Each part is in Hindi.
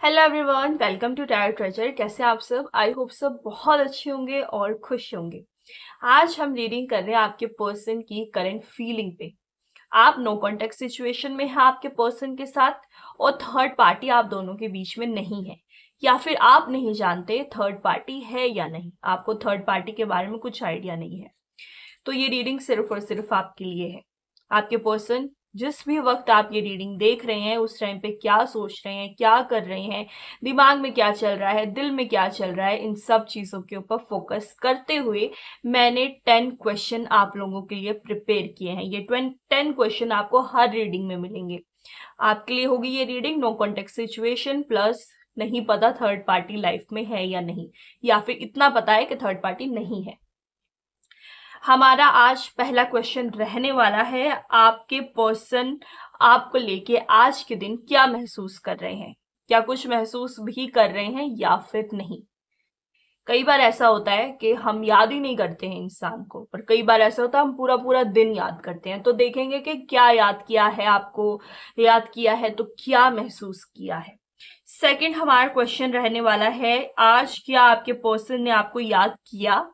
Hello everyone, welcome to tarot treasure. कैसे आप सब? आई होप सब बहुत अच्छे होंगे और खुश होंगे। आज हम रीडिंग कर रहे हैं आपके पर्सन की करंट फीलिंग पे। आप नो कॉन्टेक्ट सिचुएशन में हैं आपके पर्सन के साथ, और थर्ड पार्टी आप दोनों के बीच में नहीं है, या फिर आप नहीं जानते थर्ड पार्टी है या नहीं। आपको थर्ड पार्टी के बारे में कुछ आइडिया नहीं है। तो ये रीडिंग सिर्फ और सिर्फ आपके लिए है। आपके पर्सन जिस भी वक्त आप ये रीडिंग देख रहे हैं उस टाइम पे क्या सोच रहे हैं, क्या कर रहे हैं, दिमाग में क्या चल रहा है, दिल में क्या चल रहा है, इन सब चीज़ों के ऊपर फोकस करते हुए मैंने 10 क्वेश्चन आप लोगों के लिए प्रिपेयर किए हैं। ये 10 क्वेश्चन आपको हर रीडिंग में मिलेंगे। आपके लिए होगी ये reading no context situation plus नहीं पता थर्ड पार्टी लाइफ में है या नहीं, या फिर इतना पता है कि थर्ड पार्टी नहीं है। हमारा आज पहला क्वेश्चन रहने वाला है, आपके पर्सन आपको लेके आज के दिन क्या महसूस कर रहे हैं, क्या कुछ महसूस भी कर रहे हैं या फिर नहीं। कई बार ऐसा होता है कि हम याद ही नहीं करते हैं इंसान को, पर कई बार ऐसा होता है हम पूरा पूरा दिन याद करते हैं। तो देखेंगे कि क्या याद किया है, आपको याद किया है तो क्या महसूस किया है। सेकंड हमारा क्वेश्चन रहने वाला है, आज क्या आपके पर्सन ने आपको याद किया?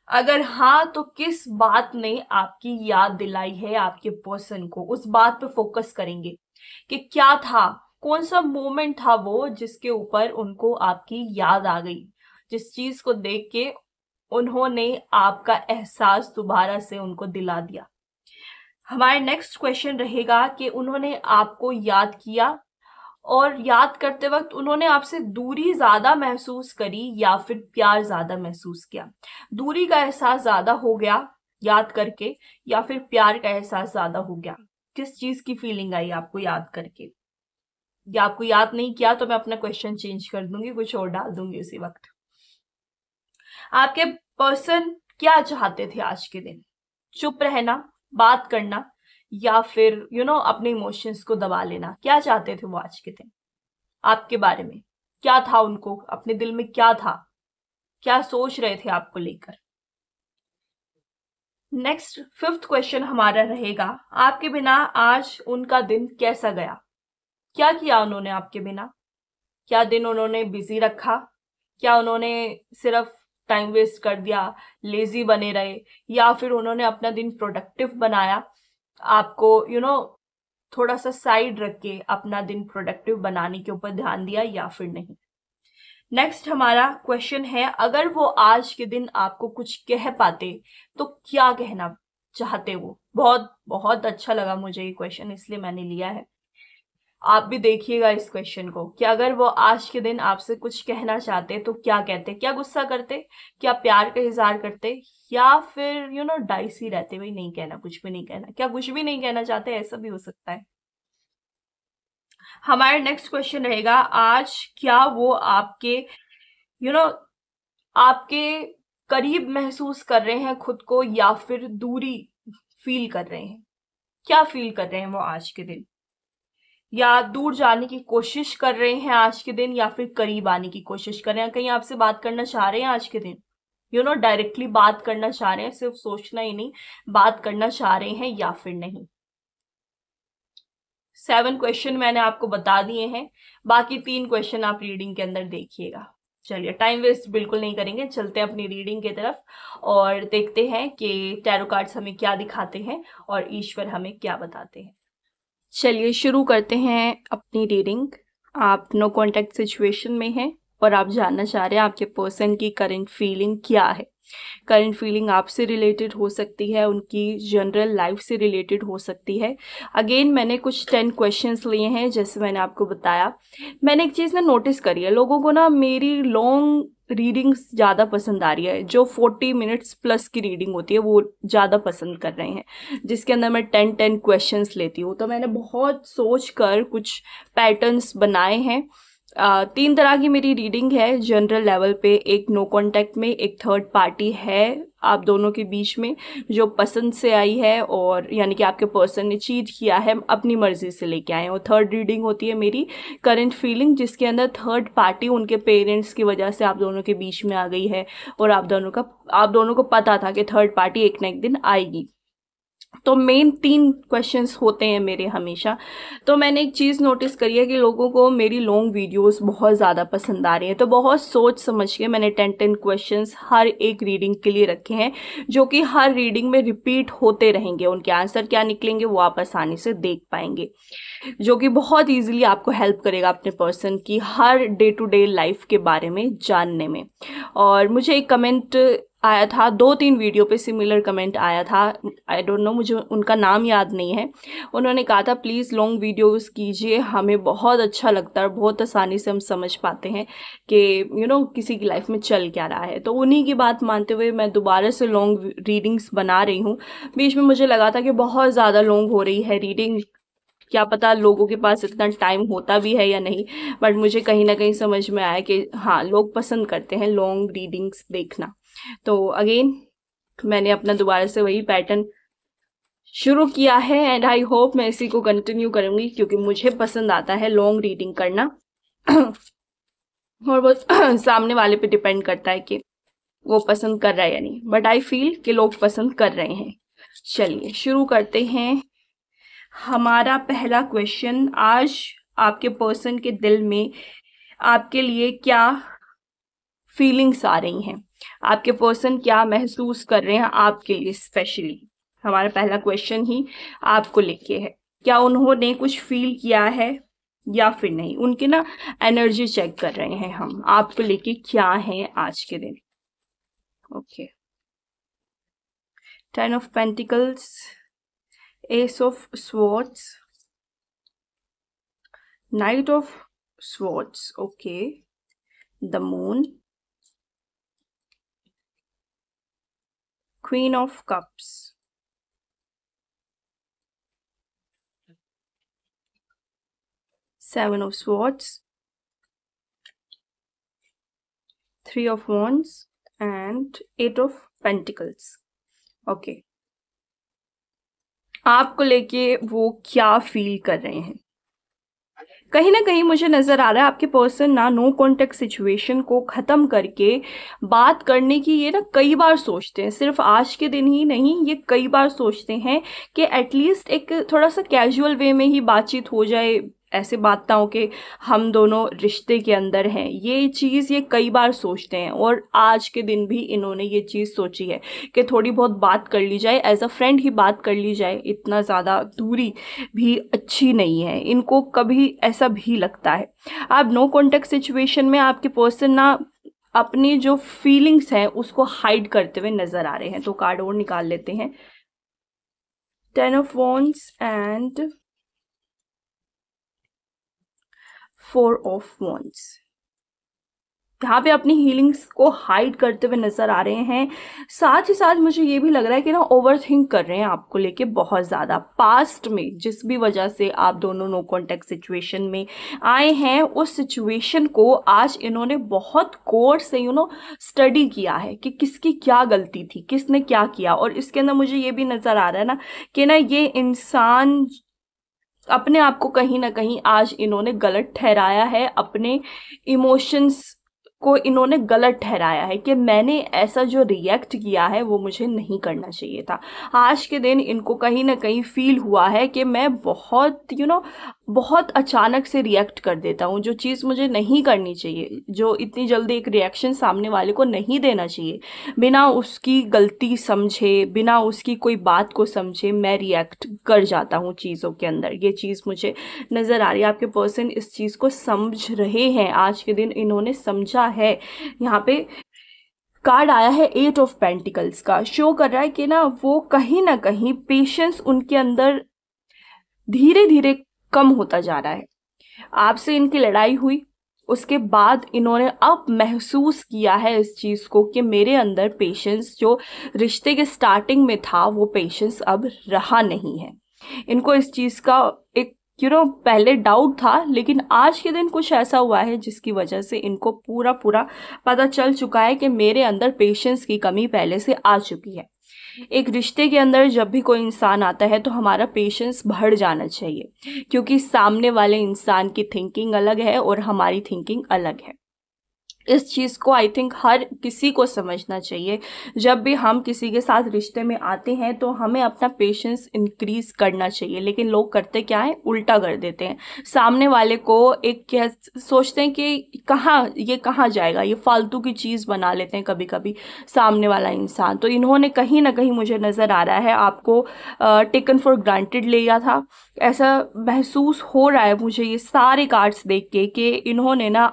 अगर हाँ तो किस बात ने आपकी याद दिलाई है आपके पर्सन को, उस बात पे फोकस करेंगे कि क्या था, कौन सा मोमेंट था वो जिसके ऊपर उनको आपकी याद आ गई, जिस चीज को देख के उन्होंने आपका एहसास दोबारा से उनको दिला दिया। हमारे नेक्स्ट क्वेश्चन रहेगा कि उन्होंने आपको याद किया और याद करते वक्त उन्होंने आपसे दूरी ज्यादा महसूस करी या फिर प्यार ज्यादा महसूस किया। दूरी का एहसास ज्यादा हो गया याद करके, या फिर प्यार का एहसास ज्यादा हो गया? किस चीज की फीलिंग आई आपको याद करके? या आपको याद नहीं किया तो मैं अपना क्वेश्चन चेंज कर दूंगी, कुछ और डाल दूंगी उसी वक्त। आपके पर्सन क्या चाहते थे आज के दिन? चुप रहना, बात करना, या फिर अपने इमोशंस को दबा लेना? क्या चाहते थे वो आज के दिन आपके बारे में? क्या था उनको, अपने दिल में क्या था, क्या सोच रहे थे आपको लेकर? नेक्स्ट फिफ्थ क्वेश्चन हमारा रहेगा, आपके बिना आज उनका दिन कैसा गया? क्या किया उन्होंने आपके बिना? क्या दिन उन्होंने बिजी रखा? क्या उन्होंने सिर्फ टाइम वेस्ट कर दिया, लेजी बने रहे, या फिर उन्होंने अपना दिन प्रोडक्टिव बनाया, आपको थोड़ा सा साइड रख के अपना दिन प्रोडक्टिव बनाने के ऊपर ध्यान दिया, या फिर नहीं? नेक्स्ट हमारा क्वेश्चन है, अगर वो आज के दिन आपको कुछ कह पाते तो क्या कहना चाहते वो? बहुत बहुत अच्छा लगा मुझे ये क्वेश्चन, इसलिए मैंने लिया है। आप भी देखिएगा इस क्वेश्चन को कि अगर वो आज के दिन आपसे कुछ कहना चाहते तो क्या कहते? क्या गुस्सा करते, क्या प्यार का इजहार करते, या फिर डाइसी रहते, भाई नहीं कहना, कुछ भी नहीं कहना? क्या कुछ भी नहीं कहना चाहते? ऐसा भी हो सकता है। हमारा नेक्स्ट क्वेश्चन रहेगा, आज क्या वो आपके यू नो आपके करीब महसूस कर रहे हैं खुद को, या फिर दूरी फील कर रहे हैं? क्या फील कर रहे हैं वो आज के दिन? या दूर जाने की कोशिश कर रहे हैं आज के दिन, या फिर करीब आने की कोशिश कर रहे हैं? कहीं आपसे बात करना चाह रहे हैं आज के दिन, डायरेक्टली बात करना चाह रहे हैं, सिर्फ सोचना ही नहीं, बात करना चाह रहे हैं या फिर नहीं? 7 क्वेश्चन मैंने आपको बता दिए हैं, बाकी 3 क्वेश्चन आप रीडिंग के अंदर देखिएगा। चलिए, टाइम वेस्ट बिल्कुल नहीं करेंगे, चलते हैं अपनी रीडिंग की तरफ और देखते हैं कि टैरो कार्ड्स हमें क्या दिखाते हैं और ईश्वर हमें क्या बताते हैं। चलिए शुरू करते हैं अपनी रीडिंग। आप नो कॉन्टेक्ट सिचुएशन में हैं और आप जानना चाह रहे हैं आपके पर्सन की करंट फीलिंग क्या है। करंट फीलिंग आपसे रिलेटेड हो सकती है, उनकी जनरल लाइफ से रिलेटेड हो सकती है। अगेन मैंने कुछ 10 क्वेश्चंस लिए हैं, जैसे मैंने आपको बताया। मैंने एक चीज़ ना नोटिस करी है, लोगों को ना मेरी लॉन्ग रीडिंग्स ज़्यादा पसंद आ रही है। जो 40 मिनट्स प्लस की रीडिंग होती है वो ज़्यादा पसंद कर रहे हैं, जिसके अंदर मैं 10 क्वेश्चंस लेती हूँ। तो मैंने बहुत सोच कर कुछ पैटर्न्स बनाए हैं। 3 तरह की मेरी रीडिंग है जनरल लेवल पे। एक नो कांटेक्ट में, एक थर्ड पार्टी है आप दोनों के बीच में जो पसंद से आई है, और यानी कि आपके पर्सन ने चीट किया है, अपनी मर्जी से लेके आए हैं। और थर्ड रीडिंग होती है मेरी करंट फीलिंग, जिसके अंदर थर्ड पार्टी उनके पेरेंट्स की वजह से आप दोनों के बीच में आ गई है, और आप दोनों को पता था कि थर्ड पार्टी एक ना एक दिन आएगी। तो मेन 3 क्वेश्चंस होते हैं मेरे हमेशा। तो मैंने एक चीज़ नोटिस करी है कि लोगों को मेरी लॉन्ग वीडियोस बहुत ज़्यादा पसंद आ रही हैं, तो बहुत सोच समझ के मैंने 10 क्वेश्चंस हर एक रीडिंग के लिए रखे हैं, जो कि हर रीडिंग में रिपीट होते रहेंगे। उनके आंसर क्या निकलेंगे वो आप आसानी से देख पाएंगे, जो कि बहुत ईजिली आपको हेल्प करेगा अपने पर्सन की हर डे टू डे लाइफ के बारे में जानने में। और मुझे एक कमेंट आया था, 2-3 वीडियो पे सिमिलर कमेंट आया था, आई डोंट नो, मुझे उनका नाम याद नहीं है। उन्होंने कहा था प्लीज़ लॉन्ग वीडियोस कीजिए, हमें बहुत अच्छा लगता है, बहुत आसानी से हम समझ पाते हैं कि किसी की लाइफ में चल क्या रहा है। तो उन्हीं की बात मानते हुए मैं दोबारा से लॉन्ग रीडिंग्स बना रही हूँ। बीच में मुझे लगा था कि बहुत ज़्यादा लॉन्ग हो रही है रीडिंग, क्या पता लोगों के पास इतना टाइम होता भी है या नहीं, बट मुझे कहीं ना कहीं समझ में आया कि हाँ, लोग पसंद करते हैं लॉन्ग रीडिंग्स देखना। तो अगेन मैंने अपना दोबारा से वही पैटर्न शुरू किया है एंड आई होप मैं इसी को कंटिन्यू करूंगी, क्योंकि मुझे पसंद आता है लॉन्ग रीडिंग करना। और वो सामने वाले पे डिपेंड करता है कि वो पसंद कर रहा है या नहीं, बट आई फील कि लोग पसंद कर रहे हैं। चलिए शुरू करते हैं। हमारा पहला क्वेश्चन, आज आपके पर्सन के दिल में आपके लिए क्या फीलिंग्स आ रही हैं, आपके पर्सन क्या महसूस कर रहे हैं आपके लिए स्पेशली। हमारा पहला क्वेश्चन ही आपको लेके है, क्या उन्होंने कुछ फील किया है या फिर नहीं। उनकी ना एनर्जी चेक कर रहे हैं हम, आपको लेके क्या है आज के दिन। Okay, 10 of pentacles, S of swords, night of swords, okay, the moon, queen of cups, seven of swords, 3 of wands and 8 of pentacles। Okay, आपको लेके वो क्या फील कर रहे हैं। कहीं ना कहीं मुझे नजर आ रहा है आपके पर्सन ना नो कॉन्टेक्ट सिचुएशन को खत्म करके बात करने की ये ना कई बार सोचते हैं, सिर्फ आज के दिन ही नहीं, ये कई बार सोचते हैं कि एटलीस्ट एक थोड़ा सा कैजुअल वे में ही बातचीत हो जाए, ऐसे बात ना हो कि हम दोनों रिश्ते के अंदर हैं। ये चीज़ ये कई बार सोचते हैं और आज के दिन भी इन्होंने ये चीज़ सोची है कि थोड़ी बहुत बात कर ली जाए, एज अ फ्रेंड ही बात कर ली जाए, इतना ज़्यादा दूरी भी अच्छी नहीं है। इनको कभी ऐसा भी लगता है। आप नो कॉन्टेक्ट सिचुएशन में आपके पर्सन ना अपनी जो फीलिंग्स हैं उसको हाइड करते हुए नजर आ रहे हैं। तो कार्ड और निकाल लेते हैं, 10 of wands and 4 of wands। यहाँ पे अपनी हीलिंग्स को हाइड करते हुए नजर आ रहे हैं। साथ ही साथ मुझे ये भी लग रहा है कि ना ओवर थिंक कर रहे हैं आपको लेके बहुत ज़्यादा। पास्ट में जिस भी वजह से आप दोनों नो कॉन्टेक्ट सिचुएशन में आए हैं, उस सिचुएशन को आज इन्होंने बहुत गौर से स्टडी किया है कि किसकी क्या गलती थी, किसने क्या किया। और इसके अंदर मुझे ये भी नज़र आ रहा है ना कि ना ये इंसान अपने आप को कहीं ना कहीं आज इन्होंने गलत ठहराया है, अपने इमोशंस को इन्होंने गलत ठहराया है कि मैंने ऐसा जो रिएक्ट किया है वो मुझे नहीं करना चाहिए था। आज के दिन इनको कहीं ना कहीं फील हुआ है कि मैं बहुत बहुत अचानक से रिएक्ट कर देता हूँ, जो चीज़ मुझे नहीं करनी चाहिए, जो इतनी जल्दी एक रिएक्शन सामने वाले को नहीं देना चाहिए, बिना उसकी गलती समझे, बिना उसकी कोई बात को समझे मैं रिएक्ट कर जाता हूँ चीज़ों के अंदर। ये चीज़ मुझे नज़र आ रही है। आपके पर्सन इस चीज़ को समझ रहे हैं, आज के दिन इन्होंने समझा है। यहाँ पे कार्ड आया है 8 ऑफ पेंटिकल्स का, शो कर रहा है कि ना वो कहीं ना कहीं पेशेंस उनके अंदर धीरे धीरे कम होता जा रहा है। आपसे इनकी लड़ाई हुई, उसके बाद इन्होंने अब महसूस किया है इस चीज़ को कि मेरे अंदर पेशेंस जो रिश्ते के स्टार्टिंग में था वो पेशेंस अब रहा नहीं है। इनको इस चीज़ का एक पहले डाउट था, लेकिन आज के दिन कुछ ऐसा हुआ है जिसकी वजह से इनको पूरा पूरा पता चल चुका है कि मेरे अंदर पेशेंस की कमी पहले से आ चुकी है। एक रिश्ते के अंदर जब भी कोई इंसान आता है तो हमारा पेशेंस बढ़ जाना चाहिए, क्योंकि सामने वाले इंसान की थिंकिंग अलग है और हमारी थिंकिंग अलग है। इस चीज़ को आई थिंक हर किसी को समझना चाहिए। जब भी हम किसी के साथ रिश्ते में आते हैं तो हमें अपना पेशेंस इंक्रीज करना चाहिए, लेकिन लोग करते क्या है, उल्टा कर देते हैं। सामने वाले को एक क्या सोचते हैं कि कहाँ जाएगा, ये फालतू की चीज़ बना लेते हैं कभी कभी सामने वाला इंसान। तो इन्होंने कहीं ना कहीं, मुझे नज़र आ रहा है, आपको टेकन फॉर ग्रांटेड लिया था। ऐसा महसूस हो रहा है मुझे ये सारे कार्ड्स देख के कि इन्होंने ना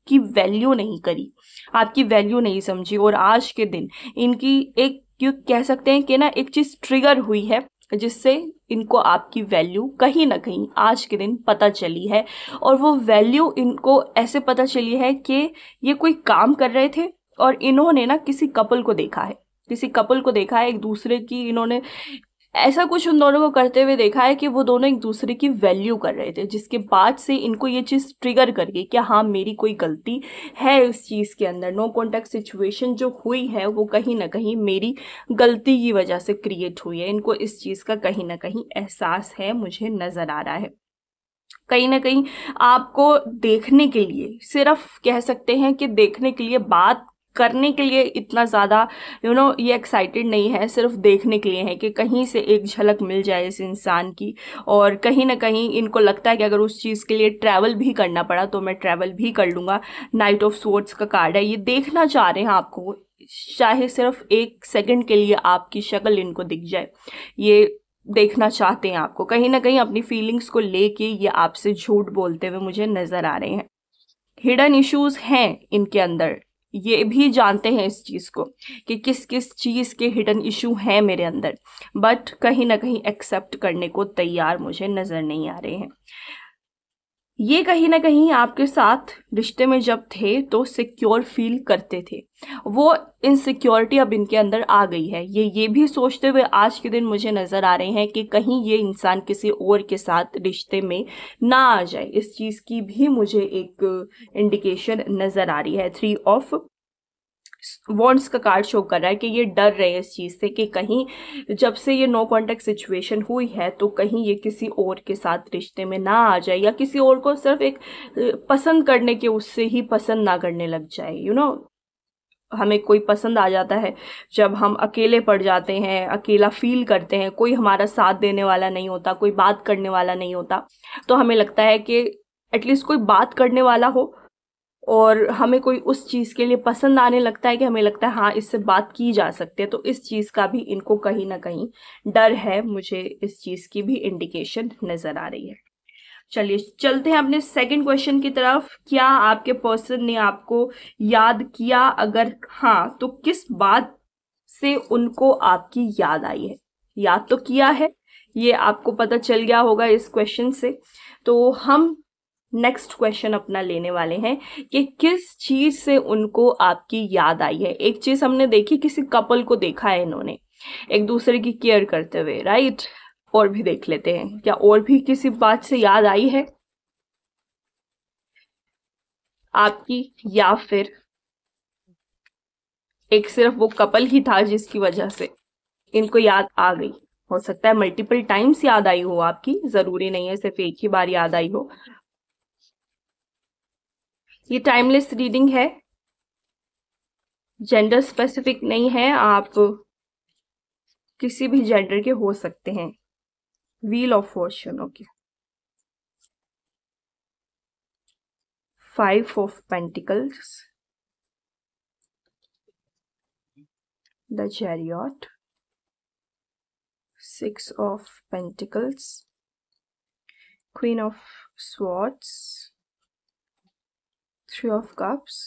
की वैल्यू नहीं करी, आपकी वैल्यू नहीं समझी। और आज के दिन इनकी एक, क्यों कह सकते हैं कि ना, एक चीज ट्रिगर हुई है जिससे इनको आपकी वैल्यू कहीं ना कहीं आज के दिन पता चली है। और वो वैल्यू इनको ऐसे पता चली है कि ये कोई काम कर रहे थे और इन्होंने ना किसी कपल को देखा है, किसी कपल को देखा है, एक दूसरे की, इन्होंने ऐसा कुछ उन दोनों को करते हुए देखा है कि वो दोनों एक दूसरे की वैल्यू कर रहे थे, जिसके बाद से इनको ये चीज़ ट्रिगर कर गई कि हाँ, मेरी कोई गलती है इस चीज़ के अंदर। नो कॉन्टैक्ट सिचुएशन जो हुई है वो कहीं ना कहीं मेरी गलती की वजह से क्रिएट हुई है। इनको इस चीज़ का कहीं ना कहीं एहसास है, मुझे नज़र आ रहा है। कहीं ना कहीं आपको देखने के लिए, सिर्फ कह सकते हैं कि देखने के लिए, बात करने के लिए इतना ज़्यादा ये एक्साइटेड नहीं है, सिर्फ देखने के लिए है कि कहीं से एक झलक मिल जाए इस इंसान की। और कहीं ना कहीं इनको लगता है कि अगर उस चीज़ के लिए ट्रैवल भी करना पड़ा तो मैं ट्रैवल भी कर लूँगा। नाइट ऑफ स्वॉर्ड्स का कार्ड है, ये देखना चाह रहे हैं आपको, चाहे सिर्फ एक सेकंड के लिए आपकी शक्ल इनको दिख जाए, ये देखना चाहते हैं आपको। कहीं ना कहीं अपनी फीलिंग्स को लेके ये आपसे झूठ बोलते हुए मुझे नजर आ रहे हैं। हिडन इश्यूज हैं इनके अंदर, ये भी जानते हैं इस चीज़ को कि किस किस चीज़ के हिडन इशू हैं मेरे अंदर, बट कहीं ना कहीं एक्सेप्ट करने को तैयार मुझे नज़र नहीं आ रहे हैं। ये कहीं ना कहीं आपके साथ रिश्ते में जब थे तो सिक्योर फील करते थे, वो इनसिक्योरिटी अब इनके अंदर आ गई है। ये भी सोचते हुए आज के दिन मुझे नज़र आ रहे हैं कि कहीं ये इंसान किसी और के साथ रिश्ते में ना आ जाए। इस चीज़ की भी मुझे एक इंडिकेशन नज़र आ रही है। 3 ऑफ वॉन्ड्स का कार्ड शो कर रहा है कि ये डर रहे हैं इस चीज़ से कि कहीं जब से ये नो कॉन्टैक्ट सिचुएशन हुई है तो कहीं ये किसी और के साथ रिश्ते में ना आ जाए, या किसी और को सिर्फ एक पसंद करने के उससे ही पसंद ना करने लग जाए। हमें कोई पसंद आ जाता है जब हम अकेले पड़ जाते हैं, अकेला फील करते हैं, कोई हमारा साथ देने वाला नहीं होता, कोई बात करने वाला नहीं होता, तो हमें लगता है कि एटलीस्ट कोई बात करने वाला हो और हमें कोई उस चीज़ के लिए पसंद आने लगता है कि हमें लगता है हाँ, इससे बात की जा सकती है। तो इस चीज़ का भी इनको कहीं ना कहीं डर है, मुझे इस चीज़ की भी इंडिकेशन नज़र आ रही है। चलिए चलते हैं अपने सेकंड क्वेश्चन की तरफ। क्या आपके पर्सन ने आपको याद किया? अगर हाँ, तो किस बात से उनको आपकी याद आई है? याद तो किया है, ये आपको पता चल गया होगा इस क्वेश्चन से। तो हम नेक्स्ट क्वेश्चन अपना लेने वाले हैं कि किस चीज से उनको आपकी याद आई है। एक चीज हमने देखी, किसी कपल को देखा है इन्होंने एक दूसरे की केयर करते हुए, राइट? और भी देख लेते हैं, क्या और भी किसी बात से याद आई है आपकी, या फिर एक सिर्फ वो कपल ही था जिसकी वजह से इनको याद आ गई? हो सकता है मल्टीपल टाइम्स याद आई हो आपकी, जरूरी नहीं है सिर्फ एक ही बार याद आई हो। ये टाइमलेस रीडिंग है, जेंडर स्पेसिफिक नहीं है, आप किसी भी जेंडर के हो सकते हैं। Wheel of Fortune, okay. 5 of pentacles, the chariot, 6 of pentacles, queen of swords, 3 of cups,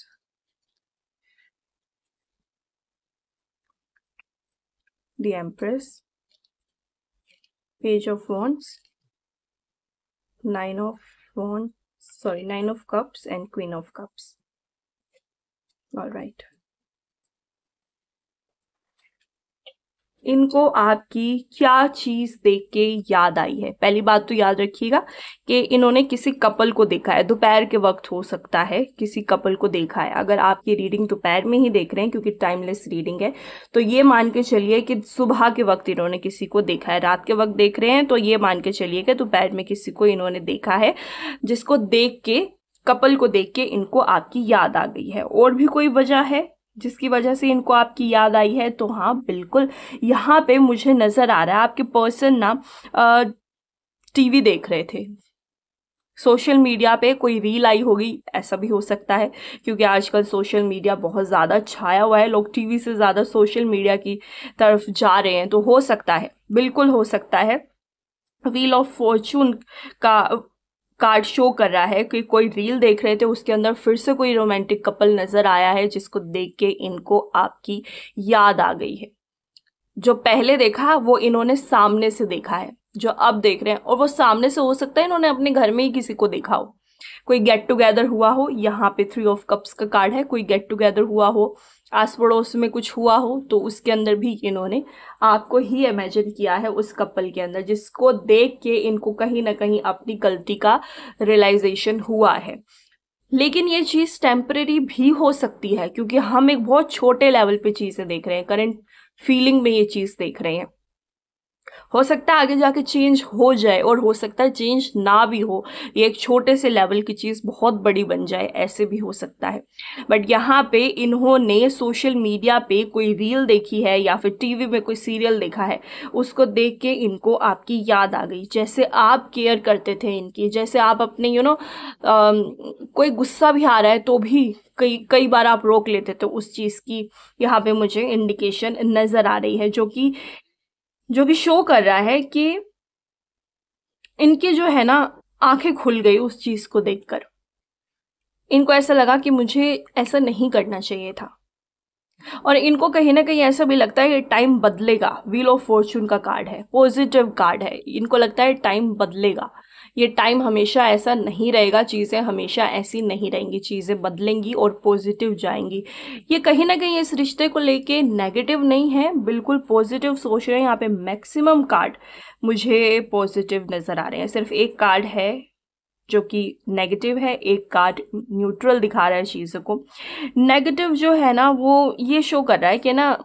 the Empress, Page of Wands, 9 of Cups and Queen of Cups. All right. इनको आपकी क्या चीज देख के याद आई है? पहली बात तो याद रखिएगा कि इन्होंने किसी कपल को देखा है, दोपहर के वक्त हो सकता है किसी कपल को देखा है। अगर आप ये रीडिंग दोपहर में ही देख रहे हैं क्योंकि टाइमलेस रीडिंग है, तो ये मान के चलिए कि सुबह के वक्त इन्होंने किसी को देखा है। रात के वक्त देख रहे हैं तो ये मान के चलिए कि दोपहर में किसी को इन्होंने देखा है, जिसको देख के कपल को देख के इनको आपकी याद आ गई है। और भी कोई वजह है जिसकी वजह से इनको आपकी याद आई है? तो हाँ बिल्कुल, यहाँ पे मुझे नजर आ रहा है आपके पर्सन ना टीवी देख रहे थे, सोशल मीडिया पे कोई रील आई होगी, ऐसा भी हो सकता है क्योंकि आजकल सोशल मीडिया बहुत ज़्यादा छाया हुआ है, लोग टीवी से ज़्यादा सोशल मीडिया की तरफ जा रहे हैं। तो हो सकता है, बिल्कुल हो सकता है, व्हील ऑफ फॉर्चून का कार्ड शो कर रहा है कि कोई रील देख रहे थे, उसके अंदर फिर से कोई रोमांटिक कपल नजर आया है जिसको देख के इनको आपकी याद आ गई है। जो पहले देखा वो इन्होंने सामने से देखा है, जो अब देख रहे हैं, और वो सामने से हो सकता है इन्होंने अपने घर में ही किसी को देखा हो, कोई गेट टुगेदर हुआ हो। यहाँ पे 3 ऑफ कप्स का कार्ड है, कोई गेट टुगेदर हुआ हो, आस पड़ोस में कुछ हुआ हो, तो उसके अंदर भी इन्होंने आपको ही इमेजिन किया है उस कपल के अंदर, जिसको देख के इनको कहीं ना कहीं अपनी गलती का रियलाइजेशन हुआ है। लेकिन ये चीज़ टेम्परेरी भी हो सकती है क्योंकि हम एक बहुत छोटे लेवल पे चीज़ें देख रहे हैं, करंट फीलिंग में ये चीज़ देख रहे हैं। हो सकता है आगे जाके चेंज हो जाए और हो सकता है चेंज ना भी हो, ये एक छोटे से लेवल की चीज़ बहुत बड़ी बन जाए, ऐसे भी हो सकता है। बट यहाँ पे इन्होंने सोशल मीडिया पे कोई रील देखी है या फिर टीवी में कोई सीरियल देखा है, उसको देख के इनको आपकी याद आ गई। जैसे आप केयर करते थे इनकी, जैसे आप अपने कोई गुस्सा भी आ रहा है तो भी कई कई बार आप रोक लेते थे उस चीज़ की, यहाँ पे मुझे इंडिकेशन नज़र आ रही है, जो कि शो कर रहा है कि इनकी जो है ना आंखें खुल गई उस चीज को देखकर। इनको ऐसा लगा कि मुझे ऐसा नहीं करना चाहिए था, और इनको कहीं ना कहीं ऐसा भी लगता है कि टाइम बदलेगा। व्हील ऑफ फॉर्चून का कार्ड है, पॉजिटिव कार्ड है, इनको लगता है टाइम बदलेगा, ये टाइम हमेशा ऐसा नहीं रहेगा, चीज़ें हमेशा ऐसी नहीं रहेंगी, चीज़ें बदलेंगी और पॉजिटिव जाएंगी। ये कहीं ना कहीं इस रिश्ते को लेके नेगेटिव नहीं है, बिल्कुल पॉजिटिव सोच रहे हैं। यहाँ पे मैक्सिमम कार्ड मुझे पॉजिटिव नज़र आ रहे हैं, सिर्फ एक कार्ड है जो कि नेगेटिव है, एक कार्ड न्यूट्रल दिखा रहा है चीज़ों को। नेगेटिव जो है ना वो ये शो कर रहा है कि ना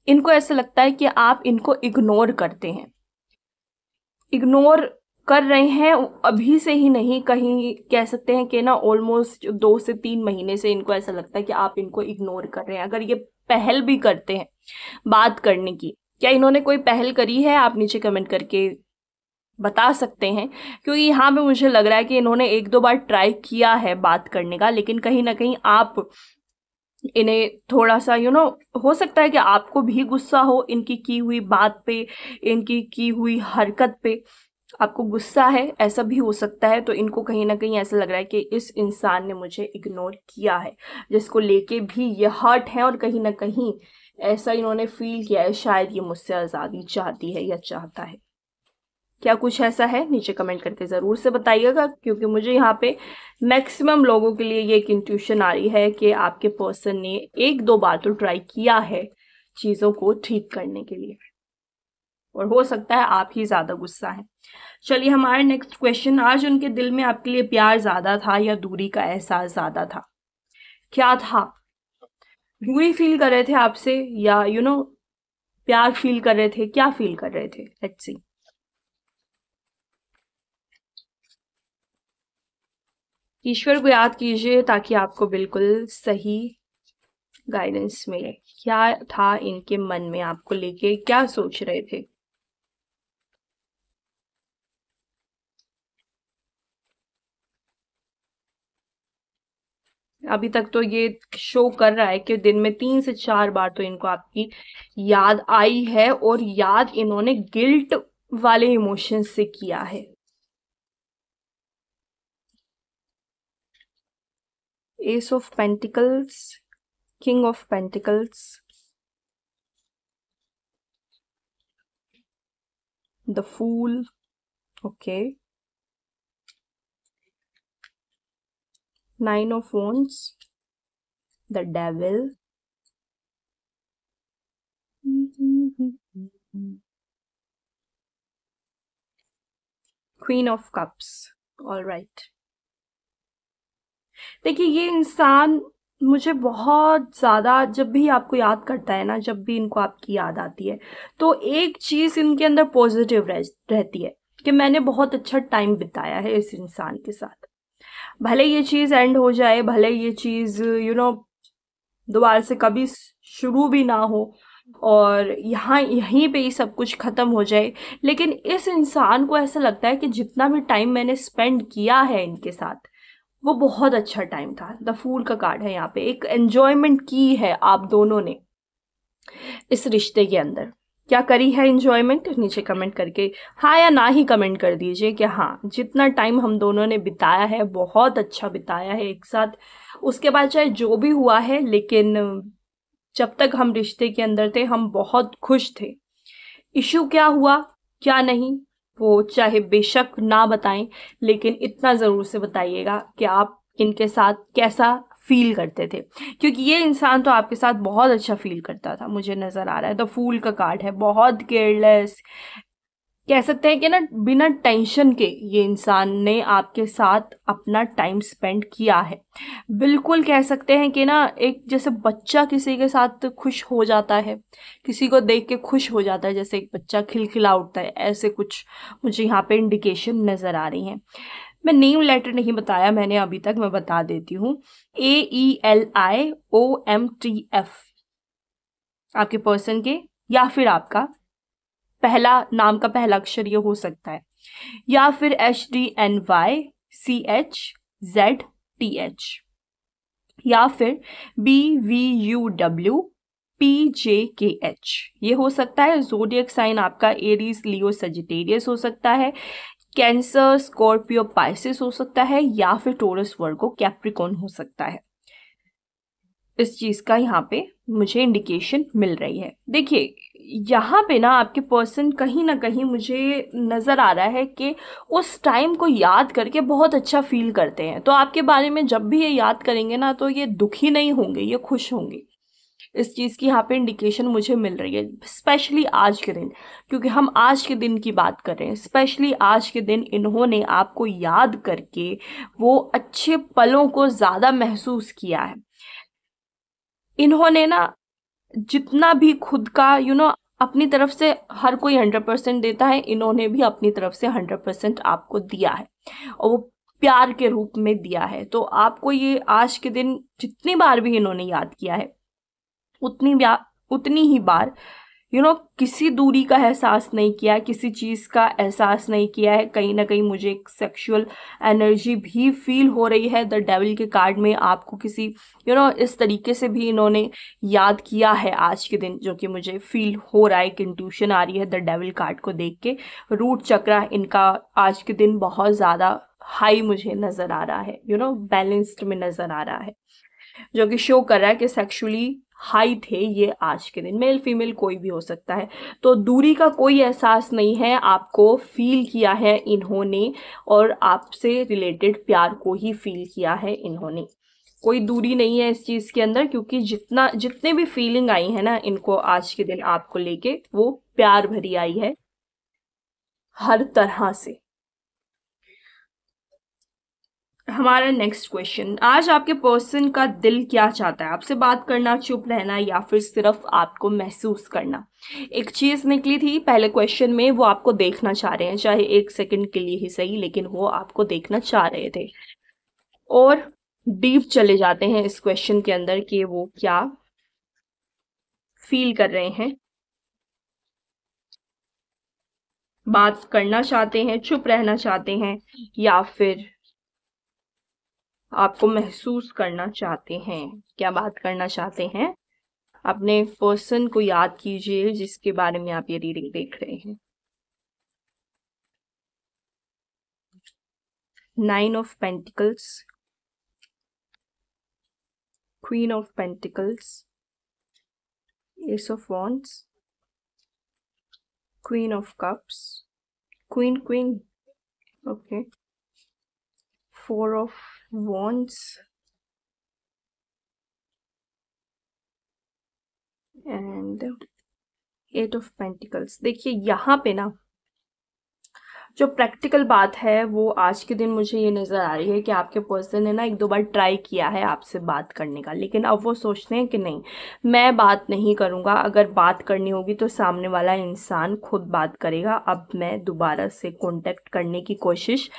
इनको ऐसा लगता है कि आप इनको इग्नोर करते हैं, इग्नोर कर रहे हैं अभी से ही नहीं, कहीं कह सकते हैं कि ना ऑलमोस्ट 2 से 3 महीने से इनको ऐसा लगता है कि आप इनको इग्नोर कर रहे हैं। अगर ये पहल भी करते हैं बात करने की, क्या इन्होंने कोई पहल करी है, आप नीचे कमेंट करके बता सकते हैं, क्योंकि यहाँ पे मुझे लग रहा है कि इन्होंने 1-2 बार ट्राई किया है बात करने का, लेकिन कहीं ना कहीं आप इन्हें थोड़ा सा हो सकता है कि आपको भी गुस्सा हो इनकी की हुई बात पे, इनकी की हुई हरकत पे आपको गुस्सा है, ऐसा भी हो सकता है। तो इनको कहीं ना कहीं ऐसा लग रहा है कि इस इंसान ने मुझे इग्नोर किया है, जिसको लेके भी ये हर्ट है, और कहीं ना कहीं ऐसा इन्होंने फील किया है शायद ये मुझसे आज़ादी चाहती है या चाहता है। क्या कुछ ऐसा है? नीचे कमेंट करके ज़रूर से बताइएगा, क्योंकि मुझे यहाँ पे मैक्सिमम लोगों के लिए ये एक इंट्यूशन आ रही है कि आपके पर्सन ने 1-2 बार तो ट्राई किया है चीज़ों को ठीक करने के लिए, और हो सकता है आप ही ज़्यादा गुस्सा है। चलिए हमारा नेक्स्ट क्वेश्चन, आज उनके दिल में आपके लिए प्यार ज़्यादा था या दूरी का एहसास ज़्यादा था? क्या था? दूरी फील कर रहे थे आपसे या प्यार फील कर रहे थे? क्या फील कर रहे थे? Let's see. ईश्वर को याद कीजिए ताकि आपको बिल्कुल सही गाइडेंस मिले। क्या था इनके मन में आपको लेके, क्या सोच रहे थे? अभी तक तो ये शो कर रहा है कि दिन में 3 से 4 बार तो इनको आपकी याद आई है, और याद इन्होंने गिल्ट वाले इमोशंस से किया है। Ace of pentacles, king of pentacles, the fool, okay, 9 of wands, the devil, queen of cups, all right। देखिए ये इंसान मुझे बहुत ज़्यादा, जब भी आपको याद करता है ना, जब भी इनको आपकी याद आती है, तो एक चीज़ इनके अंदर पॉजिटिव रहती है कि मैंने बहुत अच्छा टाइम बिताया है इस इंसान के साथ। भले ये चीज़ एंड हो जाए, भले ये चीज़ दोबारा से कभी शुरू भी ना हो और यहाँ यहीं पे ही सब कुछ खत्म हो जाए, लेकिन इस इंसान को ऐसा लगता है कि जितना भी टाइम मैंने स्पेंड किया है इनके साथ वो बहुत अच्छा टाइम था। द फूल का कार्ड है यहाँ पे, एक एंजॉयमेंट की है आप दोनों ने इस रिश्ते के अंदर। क्या करी है एंजॉयमेंट? नीचे कमेंट करके हाँ या ना ही कमेंट कर दीजिए कि हाँ, जितना टाइम हम दोनों ने बिताया है बहुत अच्छा बिताया है एक साथ। उसके बाद चाहे जो भी हुआ है, लेकिन जब तक हम रिश्ते के अंदर थे हम बहुत खुश थे। इशू क्या हुआ क्या नहीं, वो चाहे बेशक ना बताएं, लेकिन इतना ज़रूर से बताइएगा कि आप इनके साथ कैसा फील करते थे, क्योंकि ये इंसान तो आपके साथ बहुत अच्छा फील करता था, मुझे नज़र आ रहा है। द फूल का कार्ड है, बहुत केयरलेस, कह सकते हैं कि ना बिना टेंशन के ये इंसान ने आपके साथ अपना टाइम स्पेंड किया है। बिल्कुल कह सकते हैं कि ना एक जैसे बच्चा किसी के साथ खुश हो जाता है, किसी को देख के खुश हो जाता है, जैसे एक बच्चा खिलखिला उठता है, ऐसे कुछ मुझे यहाँ पे इंडिकेशन नज़र आ रही हैं। मैं नेम लेटर नहीं बताया मैंने अभी तक, मैं बता देती हूँ। AELIOMTF आपके पर्सन के, या फिर आपका पहला नाम का पहला अक्षर ये हो सकता है, या फिर HDNYCHZTH, या फिर BVUWPJKH, ये हो सकता है। जोडियक साइन आपका एरीज, लियो, सजिटेरियस हो सकता है, कैंसर, स्कॉर्पियो, पाइसिस हो सकता है, या फिर टोरस, वर्गो, कैप्रिकॉर्न हो सकता है। इस चीज़ का यहाँ पे मुझे इंडिकेशन मिल रही है। देखिए यहाँ पे ना आपके पर्सन कहीं ना कहीं मुझे नज़र आ रहा है कि उस टाइम को याद करके बहुत अच्छा फील करते हैं, तो आपके बारे में जब भी ये याद करेंगे ना तो ये दुखी नहीं होंगे, ये खुश होंगे। इस चीज़ की यहाँ पे इंडिकेशन मुझे मिल रही है, स्पेशली आज के दिन, क्योंकि हम आज के दिन की बात कर रहे हैं। स्पेशली आज के दिन इन्होंने आपको याद करके वो अच्छे पलों को ज़्यादा महसूस किया है। इन्होंने ना जितना भी खुद का अपनी तरफ से, हर कोई 100% देता है, इन्होंने भी अपनी तरफ से 100% आपको दिया है, और वो प्यार के रूप में दिया है। तो आपको ये आज के दिन जितनी बार भी इन्होंने याद किया है उतनी ही बार किसी दूरी का एहसास नहीं किया है, किसी चीज़ का एहसास नहीं किया है। कहीं ना कहीं मुझे एक सेक्सुअल एनर्जी भी फील हो रही है द डेविल के कार्ड में। आपको किसी इस तरीके से भी इन्होंने याद किया है आज के दिन, जो कि मुझे फील हो रहा है, एक इंट्यूशन आ रही है द डेविल कार्ड को देख के। रूट चक्रा इनका आज के दिन बहुत ज़्यादा हाई मुझे नज़र आ रहा है, बैलेंस्ड में नज़र आ रहा है, जो कि शो कर रहा है कि सेक्सुअली हाई थे ये आज के दिन। मेल फीमेल कोई भी हो सकता है। तो दूरी का कोई एहसास नहीं है, आपको फील किया है इन्होंने, और आपसे रिलेटेड प्यार को ही फील किया है इन्होंने। कोई दूरी नहीं है इस चीज़ के अंदर, क्योंकि जितने भी फीलिंग आई है ना इनको आज के दिन आपको लेके, वो प्यार भरी आई है हर तरह से। हमारा नेक्स्ट क्वेश्चन, आज आपके पर्सन का दिल क्या चाहता है? आपसे बात करना, चुप रहना, या फिर सिर्फ आपको महसूस करना? एक चीज निकली थी पहले क्वेश्चन में, वो आपको देखना चाह रहे हैं, चाहे 1 सेकंड के लिए ही सही, लेकिन वो आपको देखना चाह रहे थे। और डीप चले जाते हैं इस क्वेश्चन के अंदर कि वो क्या फील कर रहे हैं, बात करना चाहते हैं, चुप रहना चाहते हैं, या फिर आपको महसूस करना चाहते हैं। क्या बात करना चाहते हैं? अपने पर्सन को याद कीजिए जिसके बारे में आप ये रीडिंग देख रहे हैं। 9 of pentacles, queen of pentacles, S of wands, queen of cups, queen queen, okay, 4 of wands and 8 of pentacles. देखिए यहाँ पे ना जो प्रैक्टिकल बात है वो आज के दिन मुझे ये नज़र आ रही है कि आपके पर्सन ने ना एक दो बार ट्राई किया है आपसे बात करने का, लेकिन अब वो सोचते हैं कि नहीं, मैं बात नहीं करूँगा, अगर बात करनी होगी तो सामने वाला इंसान खुद बात करेगा, अब मैं दोबारा से कांटेक्ट करने की कोशिश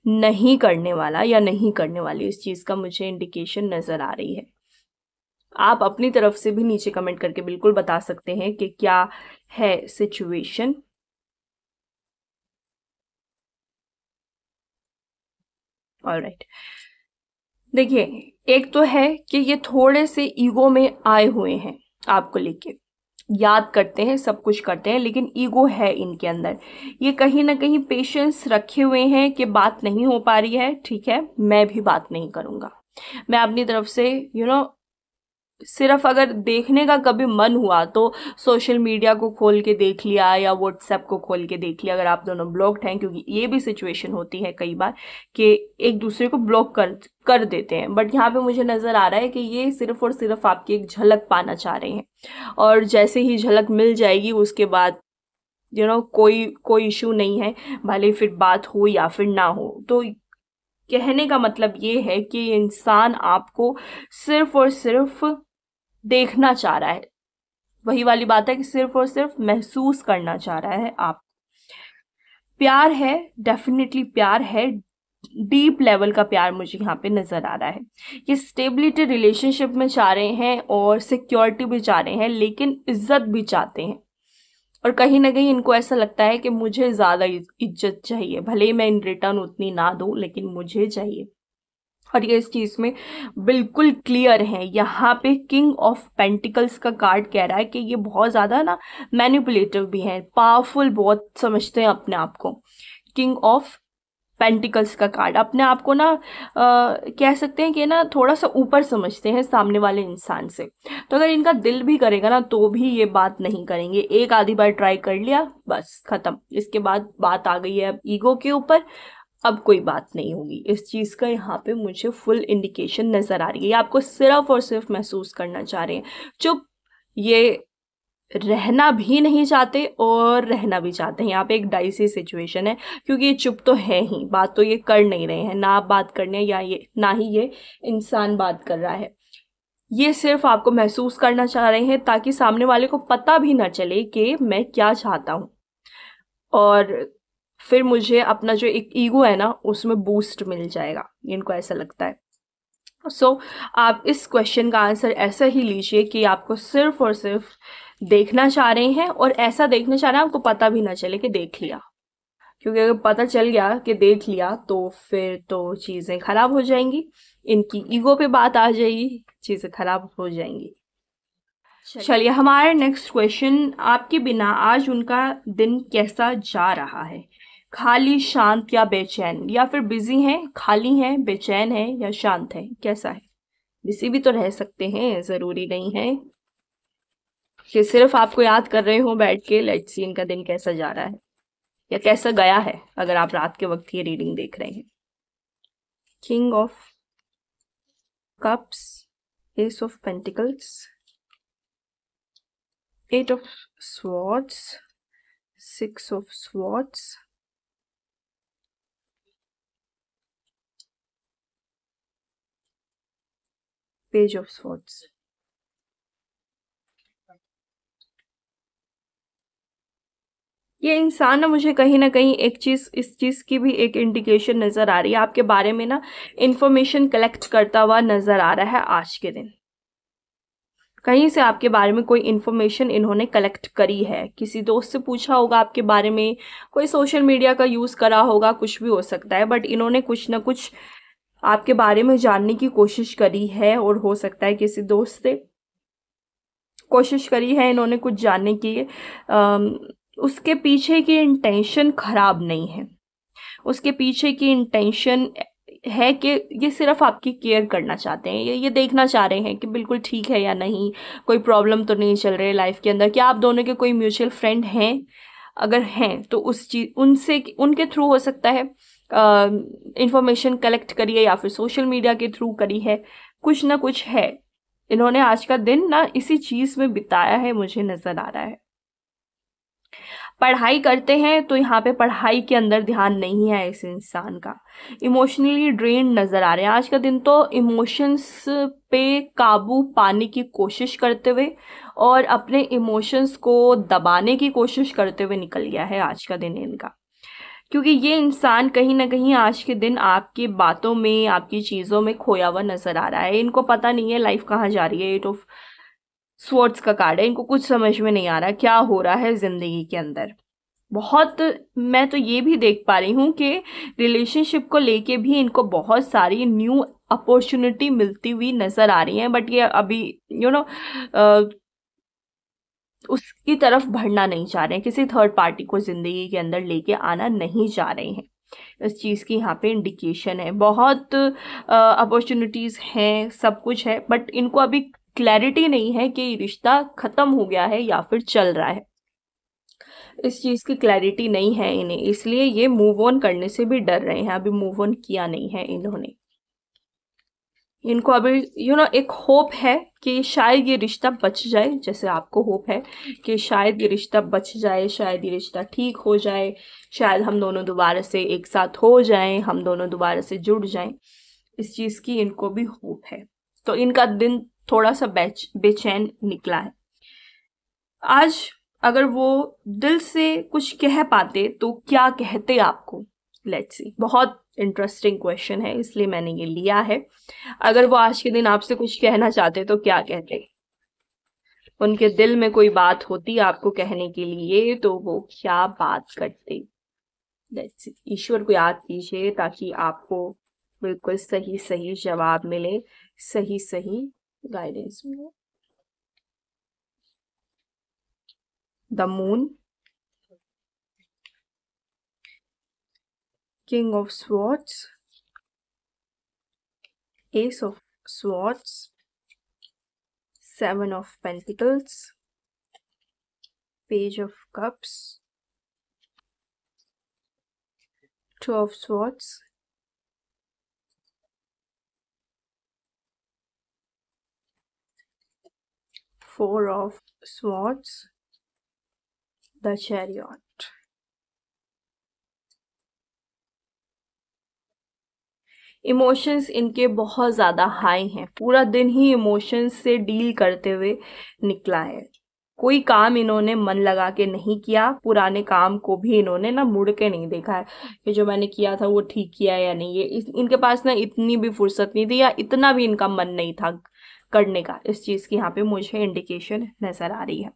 नहीं करने वाला या नहीं करने वाली। इस चीज़ का मुझे इंडिकेशन नज़र आ रही है। आप अपनी तरफ से भी नीचे कमेंट करके बिल्कुल बता सकते हैं कि क्या है सिचुएशन। ऑलराइट, देखिए, एक तो है कि ये थोड़े से ईगो में आए हुए हैं आपको लेके, याद करते हैं, सब कुछ करते हैं, लेकिन ईगो है इनके अंदर। ये कहीं ना कहीं पेशेंस रखे हुए हैं कि बात नहीं हो पा रही है, ठीक है, मैं भी बात नहीं करूंगा। मैं अपनी तरफ से सिर्फ अगर देखने का कभी मन हुआ तो सोशल मीडिया को खोल के देख लिया या व्हाट्सएप को खोल के देख लिया, अगर आप दोनों ब्लॉक्ड हैं, क्योंकि ये भी सिचुएशन होती है कई बार कि एक दूसरे को ब्लॉक कर कर देते हैं। बट यहाँ पे मुझे नज़र आ रहा है कि ये सिर्फ और सिर्फ आपकी एक झलक पाना चाह रहे हैं, और जैसे ही झलक मिल जाएगी उसके बाद कोई कोई इशू नहीं है, भले फिर बात हो या फिर ना हो। तो कहने का मतलब ये है कि इंसान आपको सिर्फ और सिर्फ देखना चाह रहा है। वही वाली बात है कि सिर्फ और सिर्फ महसूस करना चाह रहा है आप। प्यार है, डेफिनेटली प्यार है, डीप लेवल का प्यार मुझे यहाँ पे नजर आ रहा है। ये स्टेबिलिटी रिलेशनशिप में चाह रहे हैं और सिक्योरिटी भी चाह रहे हैं, लेकिन इज्जत भी चाहते हैं। और कहीं ना कहीं इनको ऐसा लगता है कि मुझे ज्यादा इज्जत चाहिए, भले ही मैं इन रिटर्न उतनी ना दूं, लेकिन मुझे चाहिए। और ये इस चीज में बिल्कुल क्लियर है। यहाँ पे किंग ऑफ पेंटिकल्स का कार्ड कह रहा है कि ये बहुत ज्यादा ना मैनिपुलेटिव भी है, पावरफुल बहुत समझते हैं अपने आप को। किंग ऑफ पेंटिकल्स का कार्ड अपने आप को ना कह सकते हैं कि ना थोड़ा सा ऊपर समझते हैं सामने वाले इंसान से। तो अगर इनका दिल भी करेगा ना तो भी ये बात नहीं करेंगे। एक आधी बार ट्राई कर लिया, बस खत्म। इसके बाद बात आ गई है अब ईगो के ऊपर, अब कोई बात नहीं होगी। इस चीज़ का यहाँ पे मुझे फुल इंडिकेशन नज़र आ रही है। ये आपको सिर्फ और सिर्फ महसूस करना चाह रहे हैं। चुप, ये रहना भी नहीं चाहते और रहना भी चाहते हैं। यहाँ पे एक डाइसी सिचुएशन है, क्योंकि ये चुप तो है ही, बात तो ये कर नहीं रहे हैं, ना आप बात करने या ये ना ही ये इंसान बात कर रहा है। ये सिर्फ आपको महसूस करना चाह रहे हैं ताकि सामने वाले को पता भी ना चले कि मैं क्या चाहता हूँ, और फिर मुझे अपना जो एक ईगो है ना उसमें बूस्ट मिल जाएगा, इनको ऐसा लगता है। सो आप इस क्वेश्चन का आंसर ऐसा ही लीजिए कि आपको सिर्फ और सिर्फ देखना चाह रहे हैं, और ऐसा देखना चाह रहे हैं आपको पता भी ना चले कि देख लिया। क्योंकि अगर पता चल गया कि देख लिया तो फिर तो चीज़ें खराब हो जाएंगी, इनकी ईगो पे बात आ जाएगी, चीज़ें खराब हो जाएंगी। चलिए हमारा नेक्स्ट क्वेश्चन, आपके बिना आज उनका दिन कैसा जा रहा है? खाली, शांत या बेचैन, या फिर बिजी हैं, खाली हैं, बेचैन हैं या शांत हैं, कैसा है? बिजी भी तो रह सकते हैं, जरूरी नहीं है कि सिर्फ आपको याद कर रहे हो बैठ के। लेट्स सी इनका दिन कैसा जा रहा है या कैसा गया है, अगर आप रात के वक्त ये रीडिंग देख रहे हैं। King of cups, ace of pentacles, eight of swords, six of swords, page of swords. ये इंसान ना मुझे कहीं ना कहीं एक चीज, इस चीज की भी एक इंडिकेशन नजर आ रही है, आपके बारे में ना इंफॉर्मेशन कलेक्ट करता हुआ नजर आ रहा है आज के दिन। कहीं से आपके बारे में कोई इन्फॉर्मेशन इन्होंने कलेक्ट करी है, किसी दोस्त से पूछा होगा आपके बारे में, कोई सोशल मीडिया का यूज करा होगा, कुछ भी हो सकता है, बट इन्होंने कुछ ना कुछ आपके बारे में जानने की कोशिश करी है, और हो सकता है किसी दोस्त से कोशिश करी है इन्होंने कुछ जानने की। उसके पीछे की इंटेंशन खराब नहीं है, उसके पीछे की इंटेंशन है कि ये सिर्फ आपकी केयर करना चाहते हैं। ये देखना चाह रहे हैं कि बिल्कुल ठीक है या नहीं, कोई प्रॉब्लम तो नहीं चल रही है लाइफ के अंदर, क्या आप दोनों के कोई म्यूचुअल फ्रेंड हैं, अगर हैं तो उस चीज उनसे उनके थ्रू हो सकता है इंफॉर्मेशन कलेक्ट करी है, या फिर सोशल मीडिया के थ्रू करी है, कुछ ना कुछ है। इन्होंने आज का दिन ना इसी चीज में बिताया है, मुझे नजर आ रहा है। पढ़ाई करते हैं तो यहाँ पे पढ़ाई के अंदर ध्यान नहीं है इस इंसान का। इमोशनली ड्रेन नज़र आ रहे हैं। आज का दिन तो इमोशंस पे काबू पाने की कोशिश करते हुए और अपने इमोशंस को दबाने की कोशिश करते हुए निकल गया है आज का दिन इनका। क्योंकि ये इंसान कहीं ना कहीं आज के दिन आपकी बातों में, आपकी चीज़ों में खोया हुआ नज़र आ रहा है। इनको पता नहीं है लाइफ कहाँ जा रही है। एट ऑफ स्वॉर्ड्स का कार्ड है। इनको कुछ समझ में नहीं आ रहा क्या हो रहा है ज़िंदगी के अंदर। बहुत, मैं तो ये भी देख पा रही हूँ कि रिलेशनशिप को लेके भी इनको बहुत सारी न्यू अपॉर्चुनिटी मिलती हुई नज़र आ रही है, बट ये अभी उसकी तरफ बढ़ना नहीं चाह रहे हैं। किसी थर्ड पार्टी को ज़िंदगी के अंदर लेके आना नहीं चाह रहे हैं। इस चीज़ की यहाँ पे इंडिकेशन है। बहुत अपॉर्चुनिटीज़ हैं, सब कुछ है, बट इनको अभी क्लैरिटी नहीं है कि रिश्ता ख़त्म हो गया है या फिर चल रहा है। इस चीज़ की क्लैरिटी नहीं है इन्हें, इसलिए ये मूव ऑन करने से भी डर रहे हैं। अभी मूव ऑन किया नहीं है इन्होंने। इनको अभी एक होप है कि शायद ये रिश्ता बच जाए, जैसे आपको होप है कि शायद ये रिश्ता बच जाए, शायद ये रिश्ता ठीक हो जाए, शायद हम दोनों दोबारा से एक साथ हो जाएं, हम दोनों दोबारा से जुड़ जाएं। इस चीज़ की इनको भी होप है। तो इनका दिन थोड़ा सा बेचैन निकला है आज। अगर वो दिल से कुछ कह पाते तो क्या कहते आपको? Let's see. बहुत इंटरेस्टिंग क्वेश्चन है, इसलिए मैंने ये लिया है। अगर वो आज के दिन आपसे कुछ कहना चाहते तो क्या कहते? उनके दिल में कोई बात होती आपको कहने के लिए तो वो क्या बात करते? Let's see. ईश्वर को याद कीजिए ताकि आपको बिल्कुल सही सही जवाब मिले, सही सही गाइडेंस मिले। The moon, King of Swords, Ace of Swords, Seven of Pentacles, Page of Cups, Two of Swords, Four of Swords, The Chariot. Emotions इनके बहुत ज़्यादा हाई हैं। पूरा दिन ही इमोशंस से डील करते हुए निकला है। कोई काम इन्होंने मन लगा के नहीं किया। पुराने काम को भी इन्होंने ना मुड़ के नहीं देखा है कि जो मैंने किया था वो ठीक किया या नहीं। ये इनके पास ना इतनी भी फुर्सत नहीं थी या इतना भी इनका मन नहीं था करने का। इस चीज़ की यहाँ पे मुझे इंडिकेशन नज़र आ रही है।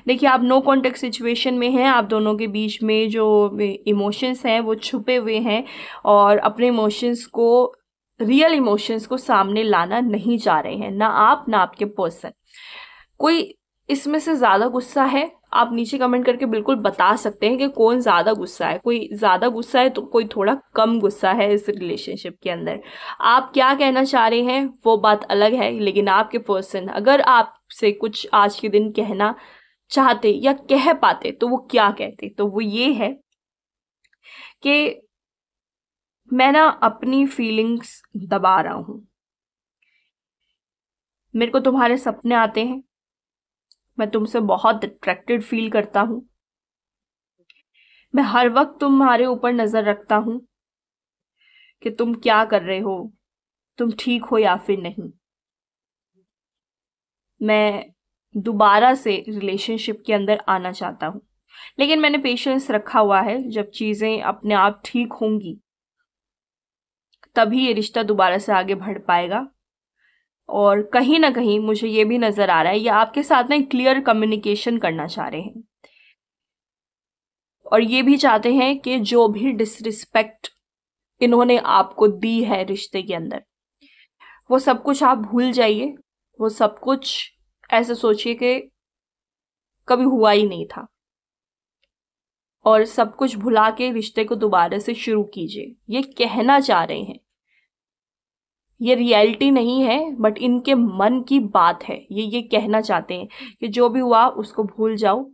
देखिए, आप नो कॉन्टेक्ट सिचुएशन में हैं। आप दोनों के बीच में जो इमोशंस हैं वो छुपे हुए हैं और अपने इमोशंस को, रियल इमोशंस को सामने लाना नहीं चाह रहे हैं, ना आप ना आपके पर्सन। कोई इसमें से ज़्यादा गुस्सा है? आप नीचे कमेंट करके बिल्कुल बता सकते हैं कि कौन ज़्यादा गुस्सा है। कोई ज़्यादा गुस्सा है तो कोई थोड़ा कम गुस्सा है इस रिलेशनशिप के अंदर। आप क्या कहना चाह रहे हैं वो बात अलग है, लेकिन आपके पर्सन अगर आपसे कुछ आज के दिन कहना चाहते या कह पाते तो वो क्या कहते? तो वो ये है कि मैं ना अपनी फीलिंग्स दबा रहा हूँ। मेरे को तुम्हारे सपने आते हैं, मैं तुमसे बहुत अट्रैक्टेड फील करता हूँ, मैं हर वक्त तुम्हारे ऊपर नज़र रखता हूँ कि तुम क्या कर रहे हो, तुम ठीक हो या फिर नहीं। मैं दोबारा से रिलेशनशिप के अंदर आना चाहता हूँ, लेकिन मैंने पेशेंस रखा हुआ है। जब चीज़ें अपने आप ठीक होंगी तभी ये रिश्ता दोबारा से आगे बढ़ पाएगा। और कहीं ना कहीं मुझे ये भी नज़र आ रहा है ये आपके साथ ना क्लियर कम्युनिकेशन करना चाह रहे हैं और ये भी चाहते हैं कि जो भी डिसरिस्पेक्ट इन्होंने आपको दी है रिश्ते के अंदर, वो सब कुछ आप भूल जाइए। वो सब कुछ ऐसे सोचिए कि कभी हुआ ही नहीं था और सब कुछ भुला के रिश्ते को दोबारा से शुरू कीजिए। ये कहना चाह रहे हैं, ये रियलिटी नहीं है बट इनके मन की बात है। ये कहना चाहते हैं कि जो भी हुआ उसको भूल जाओ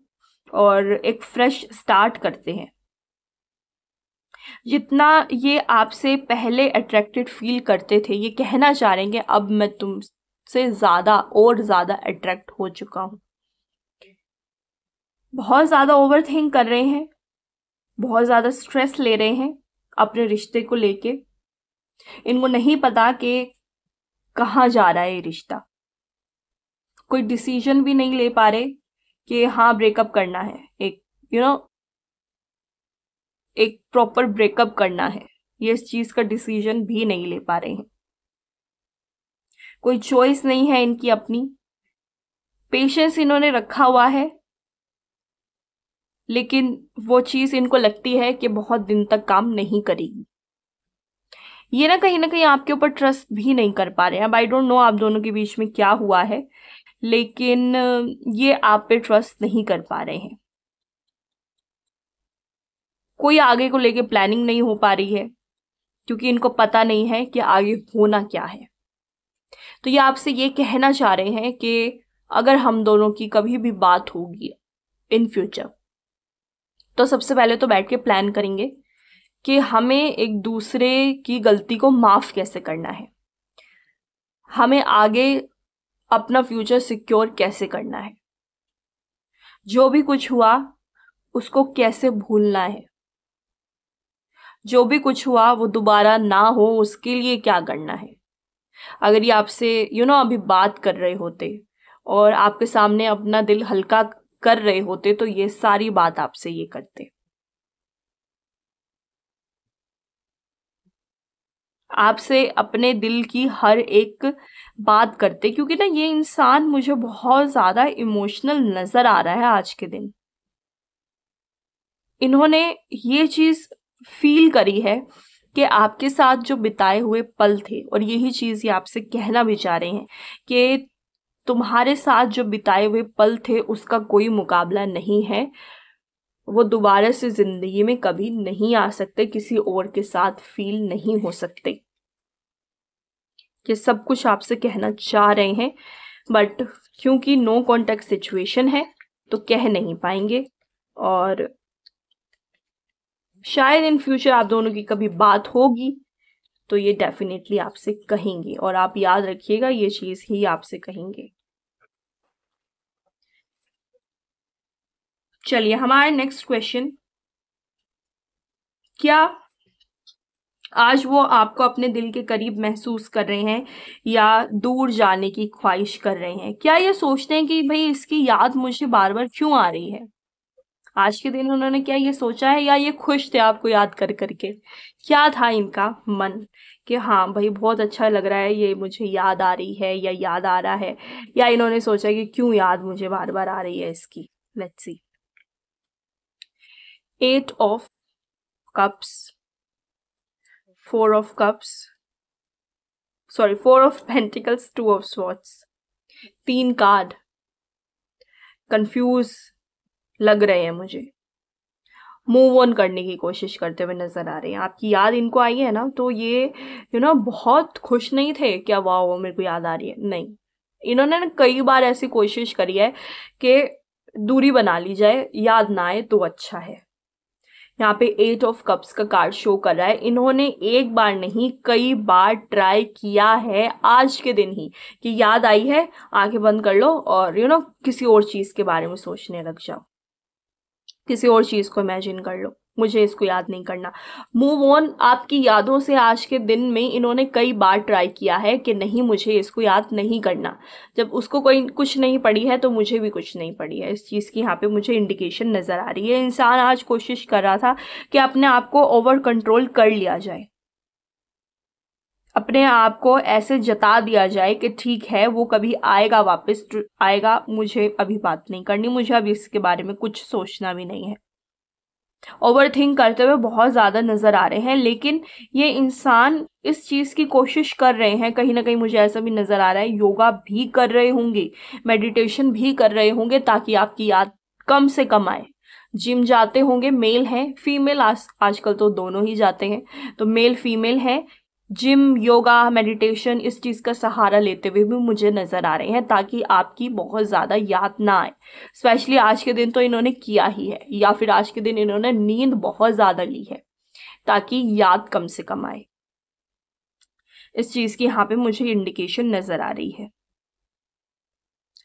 और एक फ्रेश स्टार्ट करते हैं। जितना ये आपसे पहले अट्रैक्टेड फील करते थे, ये कहना चाह रहे हैं कि अब मैं तुमसे ज़्यादा और ज़्यादा अट्रैक्ट हो चुका हूँ। बहुत ज़्यादा ओवर थिंक कर रहे हैं, बहुत ज़्यादा स्ट्रेस ले रहे हैं अपने रिश्ते को लेके। इनको नहीं पता कि कहाँ जा रहा है ये रिश्ता। कोई डिसीजन भी नहीं ले पा रहे कि हाँ ब्रेकअप करना है, एक यू you नो know, एक प्रॉपर ब्रेकअप करना है, ये इस चीज का डिसीजन भी नहीं ले पा रहे हैं। कोई चॉइस नहीं है इनकी अपनी। पेशेंस इन्होंने रखा हुआ है, लेकिन वो चीज इनको लगती है कि बहुत दिन तक काम नहीं करेगी। ये ना कहीं आपके ऊपर ट्रस्ट भी नहीं कर पा रहे हैं। अब आई डोंट नो आप दोनों के बीच में क्या हुआ है, लेकिन ये आप पे ट्रस्ट नहीं कर पा रहे हैं। कोई आगे को लेके प्लानिंग नहीं हो पा रही है, क्योंकि इनको पता नहीं है कि आगे होना क्या है। तो ये आपसे ये कहना चाह रहे हैं कि अगर हम दोनों की कभी भी बात होगी इन फ्यूचर, तो सबसे पहले तो बैठ के प्लान करेंगे कि हमें एक दूसरे की गलती को माफ कैसे करना है, हमें आगे अपना फ्यूचर सिक्योर कैसे करना है, जो भी कुछ हुआ उसको कैसे भूलना है, जो भी कुछ हुआ वो दोबारा ना हो उसके लिए क्या करना है। अगर ये आपसे अभी बात कर रहे होते और आपके सामने अपना दिल हल्का कर रहे होते, तो ये सारी बात आपसे ये करते। आपसे अपने दिल की हर एक बात करते, क्योंकि ना ये इंसान मुझे बहुत ज्यादा इमोशनल नजर आ रहा है आज के दिन। इन्होंने ये चीज फील करी है कि आपके साथ जो बिताए हुए पल थे, और यही चीज ये आपसे कहना भी चाह रहे हैं कि तुम्हारे साथ जो बिताए हुए पल थे उसका कोई मुकाबला नहीं है। वो दोबारा से जिंदगी में कभी नहीं आ सकते, किसी और के साथ फील नहीं हो सकते। ये सब कुछ आपसे कहना चाह रहे हैं, बट क्योंकि नो कॉन्टेक्ट सिचुएशन है तो कह नहीं पाएंगे। और शायद इन फ्यूचर आप दोनों की कभी बात होगी तो ये डेफिनेटली आपसे कहेंगे, और आप याद रखिएगा ये चीज ही आपसे कहेंगे। चलिए हमारा नेक्स्ट क्वेश्चन, क्या आज वो आपको अपने दिल के करीब महसूस कर रहे हैं या दूर जाने की ख्वाहिश कर रहे हैं? क्या ये सोचते हैं कि भाई इसकी याद मुझे बार बार क्यों आ रही है? आज के दिन उन्होंने क्या ये सोचा है, या ये खुश थे आपको याद कर करके? क्या था इनका मन कि हाँ भाई बहुत अच्छा लग रहा है, ये मुझे याद आ रही है या याद आ रहा है, या इन्होंने सोचा कि क्यों याद मुझे बार बार आ रही है इसकी? Let's see. 8 of cups, 4 of cups, sorry 4 of pentacles, 2 of swords. 3 card confuse लग रहे हैं मुझे, मूव ऑन करने की कोशिश करते हुए नजर आ रहे हैं। आपकी याद इनको आई है ना, तो ये बहुत खुश नहीं थे क्या, वाह मेरे को याद आ रही है, नहीं। इन्होंने ना कई बार ऐसी कोशिश करी है कि दूरी बना ली जाए, याद ना आए तो अच्छा है। यहाँ पे 8 ऑफ कप्स का कार्ड शो कर रहा है, इन्होंने एक बार नहीं कई बार ट्राई किया है आज के दिन ही कि याद आई है, आंखें बंद कर लो और किसी और चीज के बारे में सोचने लग जाओ, किसी और चीज को इमेजिन कर लो, मुझे इसको याद नहीं करना। मूव ऑन आपकी यादों से आज के दिन में इन्होंने कई बार ट्राई किया है कि नहीं मुझे इसको याद नहीं करना। जब उसको कोई कुछ नहीं पड़ी है तो मुझे भी कुछ नहीं पड़ी है, इस चीज की यहाँ पे मुझे इंडिकेशन नजर आ रही है। इंसान आज कोशिश कर रहा था कि अपने आप को ओवर कंट्रोल कर लिया जाए, अपने आप को ऐसे जता दिया जाए कि ठीक है वो कभी आएगा, वापस आएगा, मुझे अभी बात नहीं करनी, मुझे अभी इसके बारे में कुछ सोचना भी नहीं है। ओवर थिंक करते हुए बहुत ज्यादा नजर आ रहे हैं, लेकिन ये इंसान इस चीज की कोशिश कर रहे हैं, कहीं ना कहीं मुझे ऐसा भी नजर आ रहा है योगा भी कर रहे होंगे, मेडिटेशन भी कर रहे होंगे ताकि आपकी याद कम से कम आए। जिम जाते होंगे, मेल हैं फीमेल, आजकल तो दोनों ही जाते हैं, तो मेल फीमेल है, जिम योगा मेडिटेशन इस चीज का सहारा लेते हुए भी मुझे नजर आ रहे हैं ताकि आपकी बहुत ज्यादा याद ना आए। स्पेशली आज के दिन तो इन्होंने किया ही है, या फिर आज के दिन इन्होंने नींद बहुत ज्यादा ली है ताकि याद कम से कम आए। इस चीज की यहाँ पे मुझे इंडिकेशन नजर आ रही है।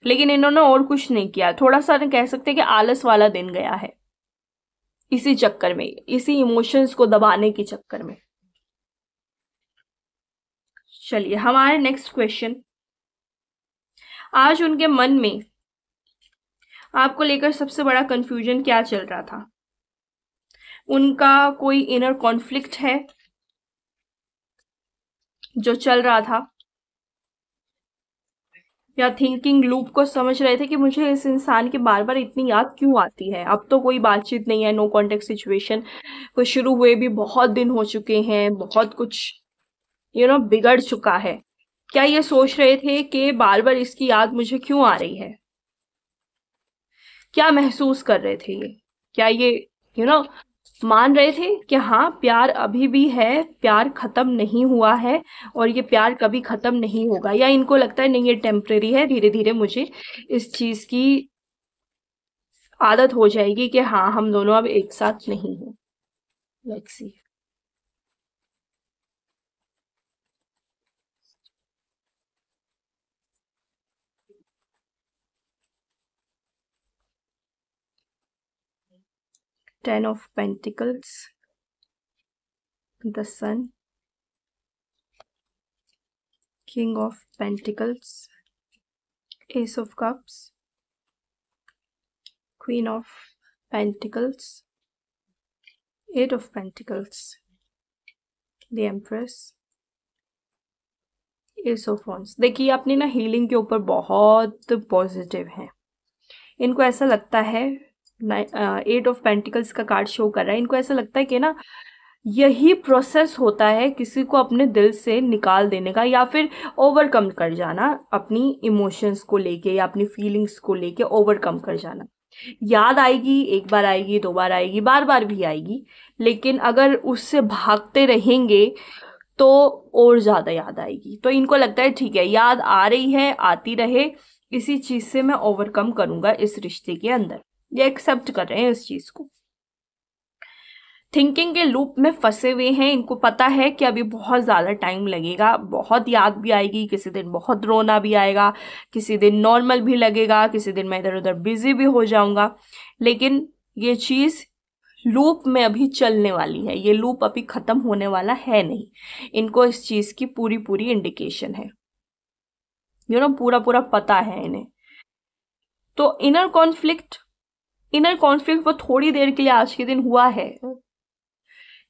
लेकिन इन्होंने और कुछ नहीं किया, थोड़ा सा कह सकते हैं कि आलस वाला दिन गया है इसी चक्कर में, इसी इमोशंस को दबाने के चक्कर में। चलिए हमारे नेक्स्ट क्वेश्चन, आज उनके मन में आपको लेकर सबसे बड़ा कंफ्यूजन क्या चल रहा था? उनका कोई इनर कॉन्फ्लिक्ट है जो चल रहा था, या थिंकिंग लूप को समझ रहे थे कि मुझे इस इंसान की बार बार इतनी याद क्यों आती है? अब तो कोई बातचीत नहीं है, नो कॉन्टेक्ट सिचुएशन को शुरू हुए भी बहुत दिन हो चुके हैं, बहुत कुछ बिगड़ चुका है। क्या ये सोच रहे थे कि बार बार इसकी याद मुझे क्यों आ रही है? क्या महसूस कर रहे थे ये? क्या ये यू नो मान रहे थे कि हाँ प्यार अभी भी है, प्यार खत्म नहीं हुआ है और ये प्यार कभी खत्म नहीं होगा? या इनको लगता है नहीं ये टेम्परेरी है, धीरे धीरे मुझे इस चीज की आदत हो जाएगी कि हाँ हम दोनों अब एक साथ नहीं हैं? Let's see. 10 of Pentacles, the Sun, King of Pentacles, Ace of Cups, Queen of Pentacles, Eight of Pentacles, the Empress, Ace of Wands। देखिए अपनी ना हीलिंग के ऊपर बहुत पॉजिटिव हैं। इनको ऐसा लगता है, 8 ऑफ पेंटिकल्स का कार्ड शो कर रहा है, इनको ऐसा लगता है कि ना यही प्रोसेस होता है किसी को अपने दिल से निकाल देने का, या फिर ओवरकम कर जाना अपनी इमोशंस को लेके या अपनी फीलिंग्स को लेके ओवरकम कर जाना। याद आएगी, एक बार आएगी, दो बार आएगी, बार बार भी आएगी, लेकिन अगर उससे भागते रहेंगे तो और ज्यादा याद आएगी। तो इनको लगता है ठीक है याद आ रही है, आती रहे, इसी चीज से मैं ओवरकम करूंगा इस रिश्ते के अंदर। ये एक्सेप्ट कर रहे हैं इस चीज को। थिंकिंग के लूप में फंसे हुए हैं, इनको पता है कि अभी बहुत ज़्यादा टाइम लगेगा, बहुत याद भी आएगी, किसी दिन बहुत रोना भी आएगा, किसी दिन नॉर्मल भी लगेगा, किसी दिन मैं इधर उधर बिजी भी हो जाऊंगा, लेकिन ये चीज़ लूप में अभी चलने वाली है, ये लूप अभी खत्म होने वाला है नहीं। इनको इस चीज़ की पूरी पूरी इंडिकेशन है, पूरा पूरा पता है इन्हें। तो इनर कॉन्फ्लिक्ट वो थोड़ी देर के लिए आज के दिन हुआ है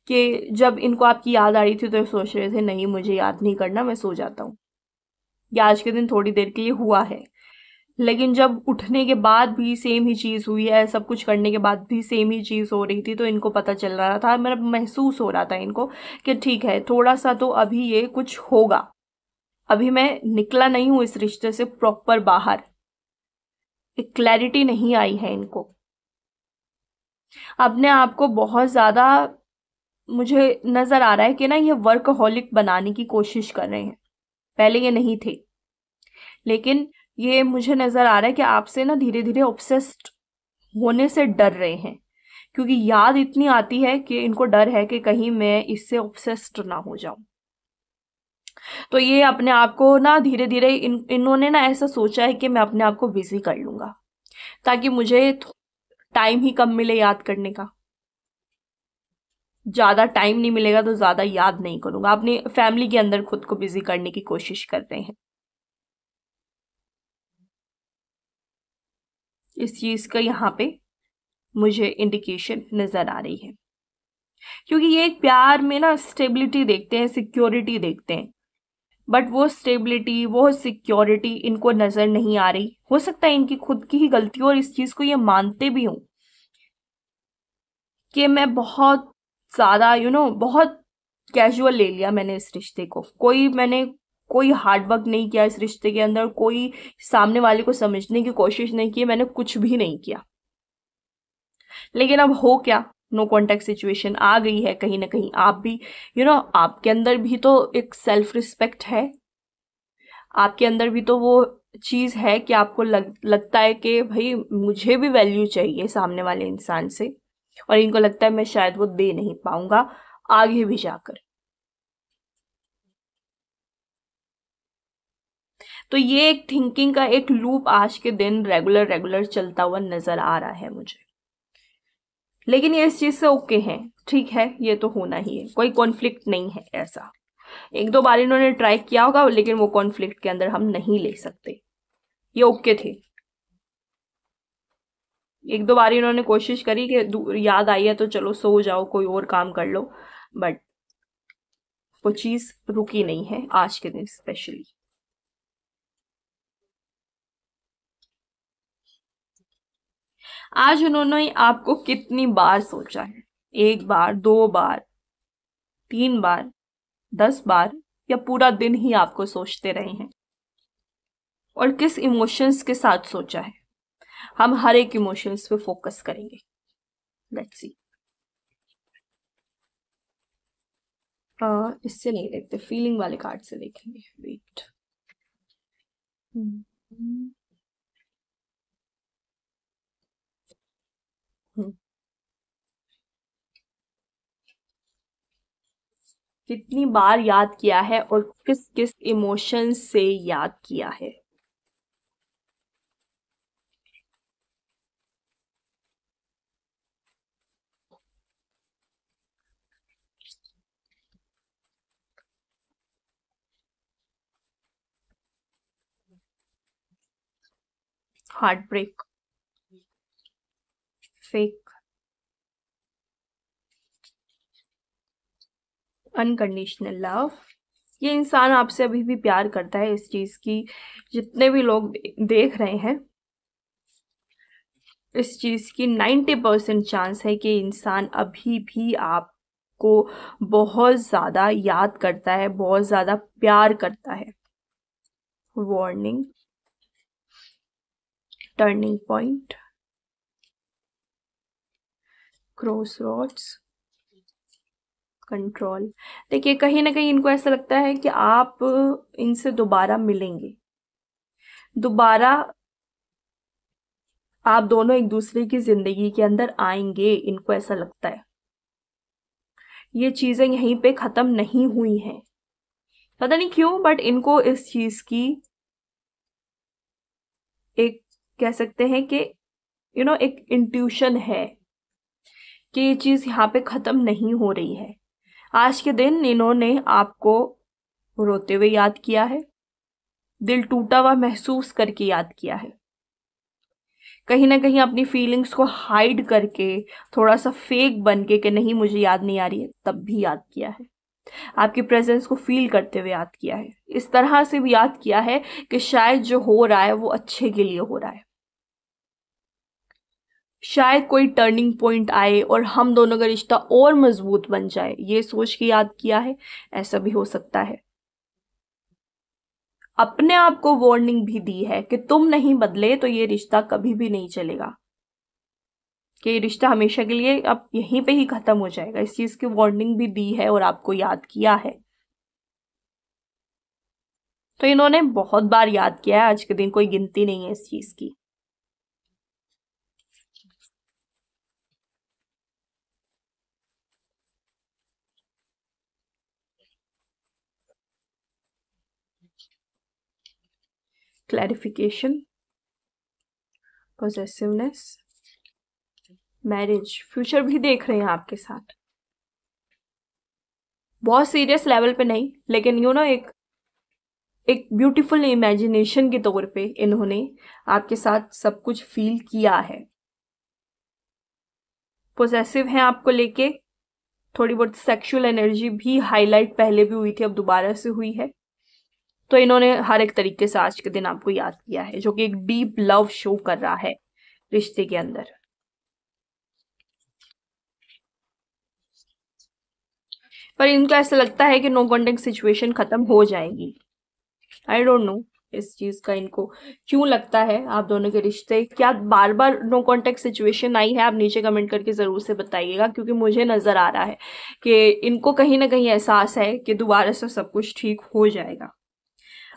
कि जब इनको आपकी याद आ रही थी तो सोच रहे थे नहीं मुझे याद नहीं करना, मैं सो जाता हूँ। ये आज के दिन थोड़ी देर के लिए हुआ है, लेकिन जब उठने के बाद भी सेम ही चीज़ हुई है, सब कुछ करने के बाद भी सेम ही चीज़ हो रही थी, तो इनको पता चल रहा था, मतलब महसूस हो रहा था इनको कि ठीक है थोड़ा सा तो अभी ये कुछ होगा, अभी मैं निकला नहीं हूँ इस रिश्ते से प्रॉपर बाहर। एक क्लैरिटी नहीं आई है इनको, अपने आप को बहुत ज़्यादा मुझे नज़र आ रहा है कि ना ये वर्कहॉलिक बनाने की कोशिश कर रहे हैं। पहले ये नहीं थे, लेकिन ये मुझे नज़र आ रहा है कि आपसे ना धीरे धीरे ऑब्सेस्ड होने से डर रहे हैं, क्योंकि याद इतनी आती है कि इनको डर है कि कहीं मैं इससे ऑब्सेस्ड ना हो जाऊं। तो ये अपने आप को ना धीरे धीरे इन्होंने ना ऐसा सोचा है कि मैं अपने आप को बिजी कर लूंगा ताकि मुझे टाइम ही कम मिले याद करने का। ज्यादा टाइम नहीं मिलेगा तो ज्यादा याद नहीं करूंगा, अपनी फैमिली के अंदर खुद को बिजी करने की कोशिश करते हैं। इस चीज का यहाँ पे मुझे इंडिकेशन नजर आ रही है, क्योंकि ये एक प्यार में ना स्टेबिलिटी देखते हैं, सिक्योरिटी देखते हैं, बट वो स्टेबिलिटी वो सिक्योरिटी इनको नजर नहीं आ रही। हो सकता है इनकी खुद की ही गलती हो और इस चीज को ये मानते भी हों कि मैं बहुत ज्यादा बहुत कैजुअल ले लिया मैंने इस रिश्ते को, मैंने कोई हार्ड वर्क नहीं किया इस रिश्ते के अंदर, कोई सामने वाले को समझने की कोशिश नहीं की, मैंने कुछ भी नहीं किया। लेकिन अब हो क्या, नो कॉन्टेक्ट सिचुएशन आ गई है, कहीं ना कहीं आप भी आपके अंदर भी तो एक सेल्फ रिस्पेक्ट है, आपके अंदर भी तो वो चीज है कि आपको लगता है कि भाई मुझे भी वैल्यू चाहिए सामने वाले इंसान से, और इनको लगता है मैं शायद वो दे नहीं पाऊंगा आगे भी जाकर। तो ये एक थिंकिंग का एक लूप आज के दिन रेगुलर रेगुलर चलता हुआ नजर आ रहा है मुझे। लेकिन ये इस चीज से ओके है, ठीक है, ये तो होना ही है, कोई कॉन्फ्लिक्ट नहीं है ऐसा। एक दो बार इन्होंने ट्राई किया होगा, लेकिन वो कॉन्फ्लिक्ट के अंदर हम नहीं ले सकते, ये ओके थे। एक दो बार इन्होंने कोशिश करी कि याद आई है तो चलो सो जाओ, कोई और काम कर लो, बट वो चीज रुकी नहीं है आज के दिन स्पेशली। आज उन्होंने आपको कितनी बार सोचा है? एक बार, दो बार, 3 बार, 10 बार, या पूरा दिन ही आपको सोचते रहे हैं? और किस इमोशंस के साथ सोचा है? हम हर एक इमोशंस पे फोकस करेंगे। Let's see. इससे नहीं देखते, फीलिंग वाले कार्ड से देखेंगे। वेट। कितनी बार याद किया है और किस किस इमोशन से याद किया है? Heart break, fake, unconditional love. ये इंसान आपसे अभी भी प्यार करता है, इस चीज की जितने भी लोग देख रहे हैं, इस चीज की 90% चांस है कि इंसान अभी भी आपको बहुत ज्यादा याद करता है, बहुत ज्यादा प्यार करता है। Warning, turning point, crossroads, control. देखिए, कहीं ना कहीं इनको ऐसा लगता है कि आप इनसे दोबारा मिलेंगे, दोबारा आप दोनों एक दूसरे की जिंदगी के अंदर आएंगे, इनको ऐसा लगता है। ये चीजें यहीं पे खत्म नहीं हुई हैं, पता नहीं क्यों, बट इनको इस चीज की एक, कह सकते हैं कि एक इंट्यूशन है कि ये चीज यहाँ पे खत्म नहीं हो रही है। आज के दिन इन्होंने आपको रोते हुए याद किया है, दिल टूटा हुआ महसूस करके याद किया है, कहीं ना कहीं अपनी फीलिंग्स को हाइड करके, थोड़ा सा फेक बन के कि नहीं मुझे याद नहीं आ रही है, तब भी याद किया है। आपकी प्रेजेंस को फील करते हुए याद किया है, इस तरह से भी याद किया है कि शायद जो हो रहा है वो अच्छे के लिए हो रहा है, शायद कोई टर्निंग पॉइंट आए और हम दोनों का रिश्ता और मजबूत बन जाए, ये सोच के याद किया है। ऐसा भी हो सकता है अपने आप को वार्निंग भी दी है कि तुम नहीं बदले तो ये रिश्ता कभी भी नहीं चलेगा, कि ये रिश्ता हमेशा के लिए अब यहीं पे ही खत्म हो जाएगा, इस चीज की वार्निंग भी दी है और आपको याद किया है। तो इन्होंने बहुत बार याद किया है, आज के दिन कोई गिनती नहीं है इस चीज की। क्लैरिफिकेशन, पॉसेसिवनेस, मैरिज, फ्यूचर भी देख रहे हैं आपके साथ, बहुत सीरियस लेवल पे नहीं, लेकिन एक एक ब्यूटीफुल इमेजिनेशन के तौर पे इन्होंने आपके साथ सब कुछ फील किया है। पोजेसिव है आपको लेके, थोड़ी बहुत सेक्सुअल एनर्जी भी हाईलाइट पहले भी हुई थी, अब दोबारा से हुई है। तो इन्होंने हर एक तरीके से आज के दिन आपको याद किया है, जो कि एक डीप लव शो कर रहा है रिश्ते के अंदर। पर इनको ऐसा लगता है कि नो कॉन्टेक्ट सिचुएशन खत्म हो जाएगी। आई डोंट नो इस चीज का इनको क्यों लगता है। आप दोनों के रिश्ते क्या बार बार नो कॉन्टेक्ट सिचुएशन आई है? आप नीचे कमेंट करके जरूर से बताइएगा, क्योंकि मुझे नजर आ रहा है कि इनको कहीं ना कहीं एहसास है कि दोबारा से सब कुछ ठीक हो जाएगा।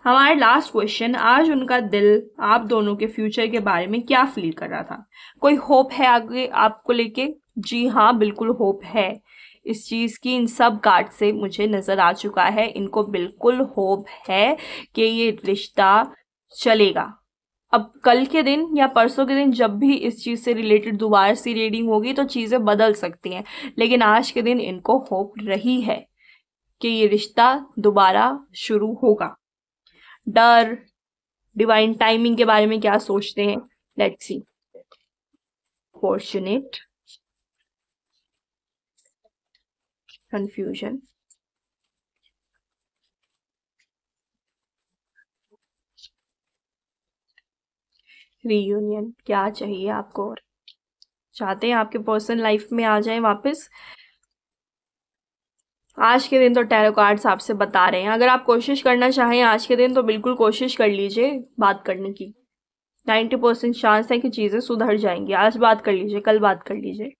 हमारा लास्ट क्वेश्चन, आज उनका दिल आप दोनों के फ्यूचर के बारे में क्या फील कर रहा था? कोई होप है आगे आपको लेके? जी हाँ, बिल्कुल होप है इस चीज की। इन सब कार्ड से मुझे नजर आ चुका है, इनको बिल्कुल होप है कि ये रिश्ता चलेगा। अब कल के दिन या परसों के दिन जब भी इस चीज से रिलेटेड दोबारा से रीडिंग होगी तो चीजें बदल सकती हैं, लेकिन आज के दिन इनको होप रही है कि ये रिश्ता दोबारा शुरू होगा। डर, डिवाइन टाइमिंग के बारे में क्या सोचते हैं, let's see. Fortunate, confusion, reunion. क्या चाहिए आपको और चाहते हैं आपके पर्सनल लाइफ में आ जाए वापस? आज के दिन तो टैरो कार्ड्स आपसे बता रहे हैं, अगर आप कोशिश करना चाहें आज के दिन तो बिल्कुल कोशिश कर लीजिए बात करने की। 90% चांस है कि चीज़ें सुधर जाएंगी। आज बात कर लीजिए, कल बात कर लीजिए,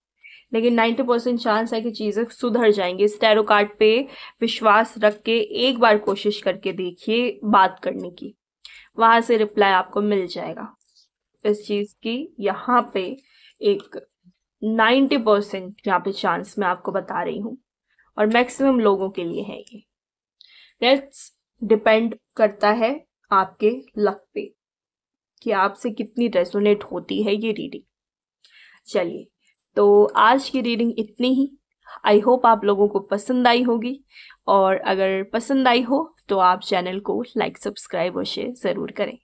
लेकिन 90% चांस है कि चीज़ें सुधर जाएंगी। इस टैरो कार्ड पे विश्वास रख के एक बार कोशिश करके देखिए बात करने की, वहां से रिप्लाई आपको मिल जाएगा। इस चीज़ की यहाँ पे एक 90% यहाँ पे चांस मैं आपको बता रही हूँ, और मैक्सिमम लोगों के लिए है ये। दैट्स डिपेंड करता है आपके लक पे कि आपसे कितनी रेजोनेट होती है ये रीडिंग। चलिए, तो आज की रीडिंग इतनी ही। आई होप आप लोगों को पसंद आई होगी, और अगर पसंद आई हो तो आप चैनल को लाइक, सब्सक्राइब और शेयर ज़रूर करें।